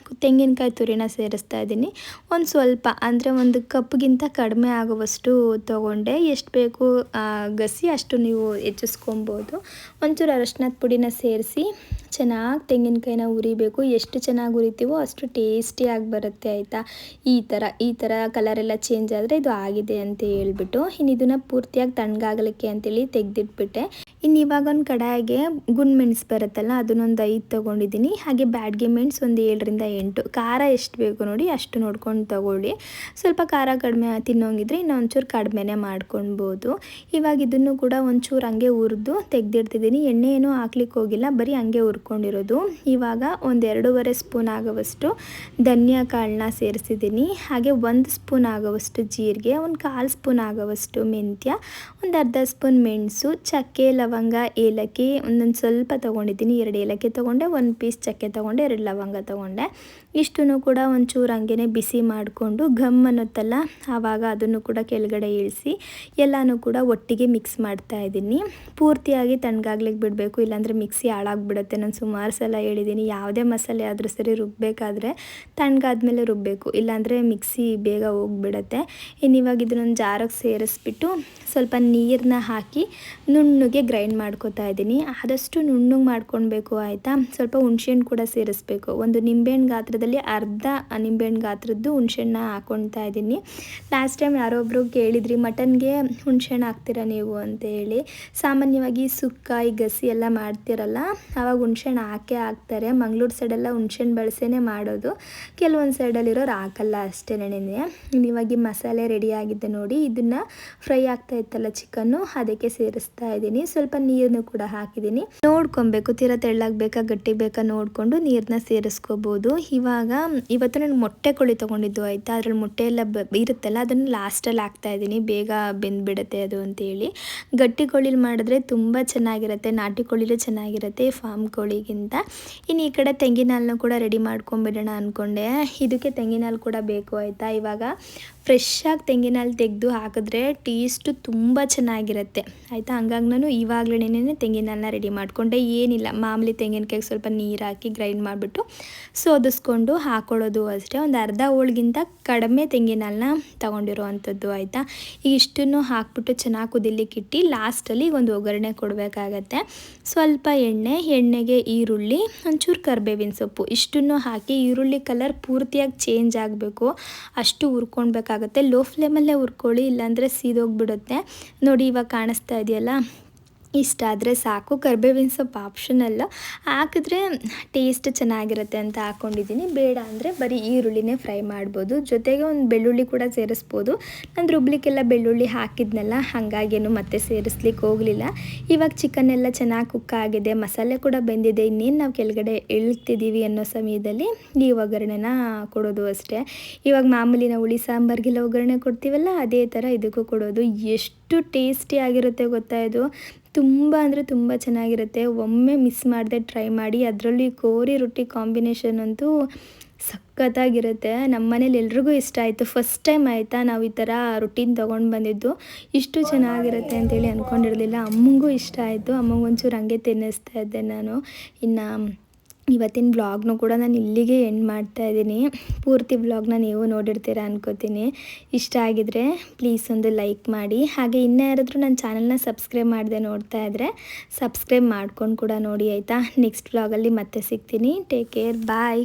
ತೆಂಗಿನಕಾಯಿ ತುರಿನ ಸೇರಿಸ್ತಾ ಇದ್ದೀನಿ. ಒಂದು ಸ್ವಲ್ಪ ಅಂದರೆ ಒಂದು ಕಪ್ಗಿಂತ ಕಡಿಮೆ ಆಗುವಷ್ಟು ತೊಗೊಂಡೆ. ಎಷ್ಟು ಬೇಕು ಗಸಿ ಅಷ್ಟು ನೀವು ಹೆಚ್ಚಿಸ್ಕೊಬೋದು. ಒಂಚೂರು ಅರಶಿನದ ಪುಡಿನ ಸೇರಿಸಿ ಚೆನ್ನಾಗಿ ತೆಂಗಿನಕಾಯಿನ ಹುರಿಬೇಕು. ಎಷ್ಟು ಚೆನ್ನಾಗಿ ಹುರಿತೀವೋ ಅಷ್ಟು ಟೇಸ್ಟಿಯಾಗಿ ಬರುತ್ತೆ ಆಯಿತಾ. ಈ ಥರ ಕಲರೆಲ್ಲ ಚೇಂಜ್ ಆದರೆ ಇದು ಆಗಿದೆ ಅಂತ ಹೇಳ್ಬಿಟ್ಟು ಇನ್ನು ಇದನ್ನು ಪೂರ್ತಿಯಾಗಿ ತಣ್ಣಗಾಗಲಿಕ್ಕೆ ಅಂತೇಳಿ ತೆಗೆದಿಟ್ಬಿಟ್ಟೆ. ಇನ್ನು ಇವಾಗ ಒಂದು ಕಡಾಯಿಗೆ ಗುಂಡ್ಮೆಣಸು ಬರುತ್ತಲ್ಲ ಅದನ್ನೊಂದು 5 ತೊಗೊಂಡಿದ್ದೀನಿ. ಹಾಗೆ ಬ್ಯಾಡಗಿ ಮೆಣಸು ಒಂದು 7ರಿಂದ 8. ಖಾರ ಎಷ್ಟು ಬೇಕು ನೋಡಿ ಅಷ್ಟು ನೋಡ್ಕೊಂಡು ತೊಗೊಳ್ಳಿ. ಸ್ವಲ್ಪ ಖಾರ ಕಡಿಮೆ ತಿನ್ನೋಂಗಿದ್ರೆ ಇನ್ನೂ ಒಂಚೂರು ಕಡಿಮೆನೇ ಮಾಡ್ಕೊಳ್ಬೋದು. ಇವಾಗ ಇದನ್ನು ಕೂಡ ಒಂಚೂರು ಹಂಗೆ ಹುರಿದು ತೆಗೆದಿಡ್ತಿದ್ದೀನಿ. ಎಣ್ಣೆ ಏನೂ ಹಾಕ್ಲಿಕ್ಕೆ ಹೋಗಿಲ್ಲ, ಬರೀ ಹಂಗೆ ಹುರ್ಕೊಂಡಿರೋದು. ಇವಾಗ ಒಂದು 2.5 ಸ್ಪೂನ್ ಆಗೋವಷ್ಟು ಧನಿಯಾ ಕಾಳನ್ನ ಸೇರಿಸಿದ್ದೀನಿ. ಹಾಗೆ 1 ಸ್ಪೂನ್ ಆಗೋವಷ್ಟು ಜೀರಿಗೆ, ಒಂದು 1/4 ಸ್ಪೂನ್ ಆಗೋವಷ್ಟು ಮೆಂತ್ಯ, ಒಂದು ಅರ್ಧ ಸ್ಪೂನ್ ಮೆಣಸು, ಚಕ್ಕೆ, ಲವಂಗ, ಏಲಕ್ಕಿ ಒಂದೊಂದು ಸ್ವಲ್ಪ ತೊಗೊಂಡಿದ್ದೀನಿ. 2 ಏಲಕ್ಕಿ ತೊಗೊಂಡೆ, 1 ಪೀಸ್ ಚಕ್ಕೆ ತೊಗೊಂಡೆ, 2 ಲವಂಗ ತೊಗೊಂಡೆ. ಇಷ್ಟನ್ನು ಕೂಡ ಒಂಚೂರು ಹಂಗೆ ಬಿಸಿ ಮಾಡಿಕೊಂಡು ಘಮ್ ಅನ್ನುತ್ತಲ್ಲ ಆವಾಗ ಅದನ್ನು ಕೂಡ ಕೆಳಗಡೆ ಇಳಿಸಿ ಎಲ್ಲನೂ ಕೂಡ ಒಟ್ಟಿಗೆ ಮಿಕ್ಸ್ ಮಾಡ್ತಾ ಇದ್ದೀನಿ. ಪೂರ್ತಿಯಾಗಿ ತಣ್ಣಗಾಗ್ಲಿಕ್ಕೆ ಬಿಡಬೇಕು, ಇಲ್ಲಾಂದರೆ ಮಿಕ್ಸಿ ಹಾಳಾಗ್ಬಿಡುತ್ತೆ. ನಾನು ಸುಮಾರು ಸಲ ಹೇಳಿದ್ದೀನಿ, ಯಾವುದೇ ಮಸಾಲೆ ಆದರೂ ಸರಿ ರುಬ್ಬಬೇಕಾದ್ರೆ ತಣ್ಣಗಾದ್ಮೇಲೆ ರುಬ್ಬಬೇಕು, ಇಲ್ಲಾಂದರೆ ಮಿಕ್ಸಿ ಬೇಗ ಹೋಗಿಬಿಡುತ್ತೆ. ಇನ್ನು ಇವಾಗ ಇದನ್ನೊಂದು ಜಾರಿಗೆ ಸೇರಿಸ್ಬಿಟ್ಟು ಸ್ವಲ್ಪ ನೀರನ್ನ ಹಾಕಿ ನುಣ್ಣಗೆ ಗ್ರೈಂಡ್ ಮಾಡ್ಕೊತಾ ಇದ್ದೀನಿ. ಆದಷ್ಟು ನುಣ್ಣಗೆ ಮಾಡ್ಕೊಳ್ಬೇಕು ಆಯಿತಾ. ಸ್ವಲ್ಪ ಹುಣಸೆಹಣ್ಣು ಕೂಡ ಸೇರಿಸ್ಬೇಕು. ಒಂದು ನಿಂಬೆಹಣ್ಣು ಗಾತ್ರದಲ್ಲಿ ಅರ್ಧ ನಿಂಬೆಹಣ್ಣು ಗಾತ್ರದ್ದು ಹುಣಸೆಹಣ್ಣ ಹಾಕ್ಕೊಳ್ತಾ ಇದ್ದೀನಿ. ಲಾಸ್ಟ್ ಟೈಮ್ ಯಾರೊಬ್ಬರು ಕೇಳಿದ್ರಿ ಮಟನ್ಗೆ ಹುಣಸೆಹಣ್ಣು ಹಾಕ್ತೀರಾ ನೀವು ಅಂತ ಹೇಳಿ. ಸಾಮಾನ್ಯವಾಗಿ ಸುಕ್ಕ ಈ ಗಸಿ ಎಲ್ಲ ಮಾಡ್ತಿರಲ್ಲ ಆವಾಗ ಹುಣಸೆಹಣ್ಣು ಹಾಕ್ತಾರೆ. ಮಂಗಳೂರು ಸೈಡೆಲ್ಲ ಹುಣಸೆಹಣ್ಣು ಬಳಸೇನೆ ಮಾಡೋದು, ಕೆಲವೊಂದು ಸೈಡಲ್ಲಿರೋರು ಹಾಕಲ್ಲ ಅಷ್ಟೇನೆ. ಇವಾಗ ಈ ಮಸಾಲೆ ರೆಡಿ ಆಗಿದೆ ನೋಡಿ, ಇದನ್ನು ಫ್ರೈ ಆಗ್ತಾ ಇತ್ತಲ್ಲ ಚಿಕನ್ನು ಅದಕ್ಕೆ ಸೇರಿಸ್ತಾ ಇದ್ದೀನಿ. ಸ್ವಲ್ಪ ನೀರನ್ನು ಕೂಡ ಹಾಕಿದ್ದೀನಿ. ನೋಡ್ಕೊಬೇಕು ತೀರಾ ತೆಳ್ಳಾಗಬೇಕಾ ಗಟ್ಟಿ ಬೇಕಾ ನೋಡಿಕೊಂಡು ನೀರನ್ನ ಸೇರಿಸ್ಕೋಬೋದು. ಇವತ್ತು ನಾನು ಮೊಟ್ಟೆ ಕೋಳಿ ತೊಗೊಂಡಿದ್ದು ಆಯಿತಾ, ಅದ್ರಲ್ಲಿ ಮೊಟ್ಟೆ ಎಲ್ಲ ಇರುತ್ತಲ್ಲ ಅದನ್ನು ಲಾಸ್ಟಲ್ಲಿ ಹಾಕ್ತಾ ಇದ್ದೀನಿ, ಬೇಗ ಬೆಂದ್ಬಿಡುತ್ತೆ ಅದು ಅಂತೇಳಿ. ಗಟ್ಟಿ ಕೋಳಿಲಿ ಮಾಡಿದ್ರೆ ತುಂಬ ಚೆನ್ನಾಗಿರುತ್ತೆ, ನಾಟಿ ಕೋಳಿಲೂ ಚೆನ್ನಾಗಿರುತ್ತೆ ಫಾರ್ಮ್ ಕೋಳಿಗಿಂತ. ಇನ್ನು ಈ ಕಡೆ ತೆಂಗಿನ ಹಾಲನ್ನು ಕೂಡ ರೆಡಿ ಮಾಡ್ಕೊಂಬಿಡೋಣ ಅಂದ್ಕೊಂಡೆ. ಇದಕ್ಕೆ ತೆಂಗಿನ ಹಾಲು ಕೂಡ ಬೇಕು ಆಯಿತಾ. ಇವಾಗ ಫ್ರೆಶ್ಶಾಗಿ ತೆಂಗಿನ ಹಾಲು ತೆಗೆದು ಹಾಕಿದ್ರೆ ಟೇಸ್ಟು ತುಂಬ ಚೆನ್ನಾಗಿರುತ್ತೆ ಆಯಿತಾ. ಹಂಗಾಗಿ ನಾನು ಇವಾಗಲೇ ತೆಂಗಿನ ಹಾಲನ್ನ ರೆಡಿ ಮಾಡಿಕೊಂಡೆ. ಏನಿಲ್ಲ, ಮಾಮೂಲಿ ತೆಂಗಿನಕಾಯಿಗೆ ಸ್ವಲ್ಪ ನೀರು ಹಾಕಿ ಗ್ರೈಂಡ್ ಮಾಡಿಬಿಟ್ಟು ಸೋದಿಸ್ಕೊಂಡು ಹಾಕೊಳ್ಳೋದು ಅಷ್ಟೇ. ಒಂದು ಅರ್ಧ ಹೋಳಿಗಿಂತ ಕಡಿಮೆ ತೆಂಗಿನ ಹಾಲನ್ನ ತೊಗೊಂಡಿರೋ ಅಂಥದ್ದು ಆಯಿತಾ. ಈಗ ಇಷ್ಟನ್ನು ಹಾಕ್ಬಿಟ್ಟು ಚೆನ್ನಾಗಿ ಕುದಿಲಿಕ್ಕೆ ಇಟ್ಟು ಲಾಸ್ಟಲ್ಲಿ ಒಂದು ಒಗ್ಗರಣೆ ಕೊಡಬೇಕಾಗತ್ತೆ. ಸ್ವಲ್ಪ ಎಣ್ಣೆಗೆ ಈರುಳ್ಳಿ, ಒಂಚೂರು ಕರಿಬೇವಿನ ಸೊಪ್ಪು ಇಷ್ಟನ್ನು ಹಾಕಿ ಈರುಳ್ಳಿ ಕಲರ್ ಪೂರ್ತಿಯಾಗಿ ಚೇಂಜ್ ಆಗಬೇಕು ಅಷ್ಟು ಹುರ್ಕೊಳ್ಬೇಕಾಗತ್ತೆ. ಲೋ ಫ್ಲೇಮಲ್ಲೇ ಹುರ್ಕೊಳ್ಳಿ, ಇಲ್ಲಾಂದರೆ ಸೀದೋಗ್ಬಿಡುತ್ತೆ ನೋಡಿ. ಇವಾಗ ಕಾಣಿಸ್ತಾ ಇದೆಯಲ್ಲ, ಇಷ್ಟ ಆದರೆ ಸಾಕು. ಕರಿಬೇವಿನ ಸೊಪ್ಪು ಆಪ್ಷನಲ್ಲ, ಹಾಕಿದ್ರೆ ಟೇಸ್ಟ್ ಚೆನ್ನಾಗಿರುತ್ತೆ ಅಂತ ಹಾಕ್ಕೊಂಡಿದ್ದೀನಿ. ಬೇಡ ಅಂದರೆ ಬರೀ ಈರುಳ್ಳಿನೇ ಫ್ರೈ ಮಾಡ್ಬೋದು, ಜೊತೆಗೆ ಒಂದು ಬೆಳ್ಳುಳ್ಳಿ ಕೂಡ ಸೇರಿಸ್ಬೋದು. ನಾನು ರುಬ್ಲಿಕ್ಕೆಲ್ಲ ಬೆಳ್ಳುಳ್ಳಿ ಹಾಕಿದ್ನಲ್ಲ, ಹಾಗಾಗೇನು ಮತ್ತೆ ಸೇರಿಸ್ಲಿಕ್ಕೆ ಹೋಗಲಿಲ್ಲ. ಇವಾಗ ಚಿಕನ್ ಎಲ್ಲ ಚೆನ್ನಾಗಿ ಕುಕ್ ಆಗಿದೆ, ಮಸಾಲೆ ಕೂಡ ಬೆಂದಿದೆ. ಇನ್ನೇನು ನಾವು ಕೆಳಗಡೆ ಇಳ್ತಿದ್ದೀವಿ ಅನ್ನೋ ಸಮಯದಲ್ಲಿ ಈ ಒಗ್ಗರಣೆನ ಕೊಡೋದು ಅಷ್ಟೇ. ಇವಾಗ ಮಾಮೂಲಿ ನಾವು ಹುಳಿ ಸಾಂಬಾರಿಗೆಲ್ಲ ಒಗ್ಗರಣೆ ಕೊಡ್ತೀವಲ್ಲ ಅದೇ ಥರ ಇದಕ್ಕೂ ಕೊಡೋದು. ಎಷ್ಟು ಟೇಸ್ಟಿ ಆಗಿರುತ್ತೆ ಗೊತ್ತಾ ಇದು. ತುಂಬ ಅಂದರೆ ತುಂಬ ಚೆನ್ನಾಗಿರುತ್ತೆ. ಒಮ್ಮೆ ಮಿಸ್ ಮಾಡದೆ ಟ್ರೈ ಮಾಡಿ. ಅದರಲ್ಲಿ ಕೋರಿ ರೊಟ್ಟಿ ಕಾಂಬಿನೇಷನ್ ಅಂತೂ ಸಖತ್ತಾಗಿರುತ್ತೆ. ನಮ್ಮ ಮನೇಲಿ ಎಲ್ರಿಗೂ ಇಷ್ಟ ಆಯಿತು. ಫಸ್ಟ್ ಟೈಮ್ ಆಯಿತಾ ನಾವು ಈ ಥರ ರೊಟ್ಟಿನ ತೊಗೊಂಡು ಬಂದಿದ್ದು. ಇಷ್ಟು ಚೆನ್ನಾಗಿರುತ್ತೆ ಅಂತೇಳಿ ಅಂದ್ಕೊಂಡಿರಲಿಲ್ಲ. ಅಮ್ಮಂಗೂ ಇಷ್ಟ ಆಯಿತು. ಅಮ್ಮಂಗೆ ಒಂಚೂರು ಹಂಗೆ ತಿನ್ನಿಸ್ತಾ ಇದ್ದೆ ನಾನು. ಇನ್ನು ಇವತ್ತಿನ ವ್ಲಾಗ್ನು ಕೂಡ ನಾನು ಇಲ್ಲಿಗೆ ಎಂಡ್ ಮಾಡ್ತಾಯಿದ್ದೀನಿ. ಪೂರ್ತಿ ವ್ಲಾಗ್ನ ನೀವು ನೋಡಿರ್ತೀರ ಅನ್ಕೋತೀನಿ. ಇಷ್ಟ ಆಗಿದರೆ ಪ್ಲೀಸ್ ಒಂದು ಲೈಕ್ ಮಾಡಿ. ಹಾಗೆ ಇನ್ನೂ ಯಾರಾದರೂ ನನ್ನ ಚಾನಲ್ನ ಸಬ್ಸ್ಕ್ರೈಬ್ ಮಾಡದೆ ನೋಡ್ತಾ ಇದ್ದರೆ ಸಬ್ಸ್ಕ್ರೈಬ್ ಮಾಡ್ಕೊಂಡು ಕೂಡ ನೋಡಿ ಆಯಿತಾ. ನೆಕ್ಸ್ಟ್ ವ್ಲಾಗಲ್ಲಿ ಮತ್ತೆ ಸಿಗ್ತೀನಿ. ಟೇಕ್ ಕೇರ್, ಬಾಯ್.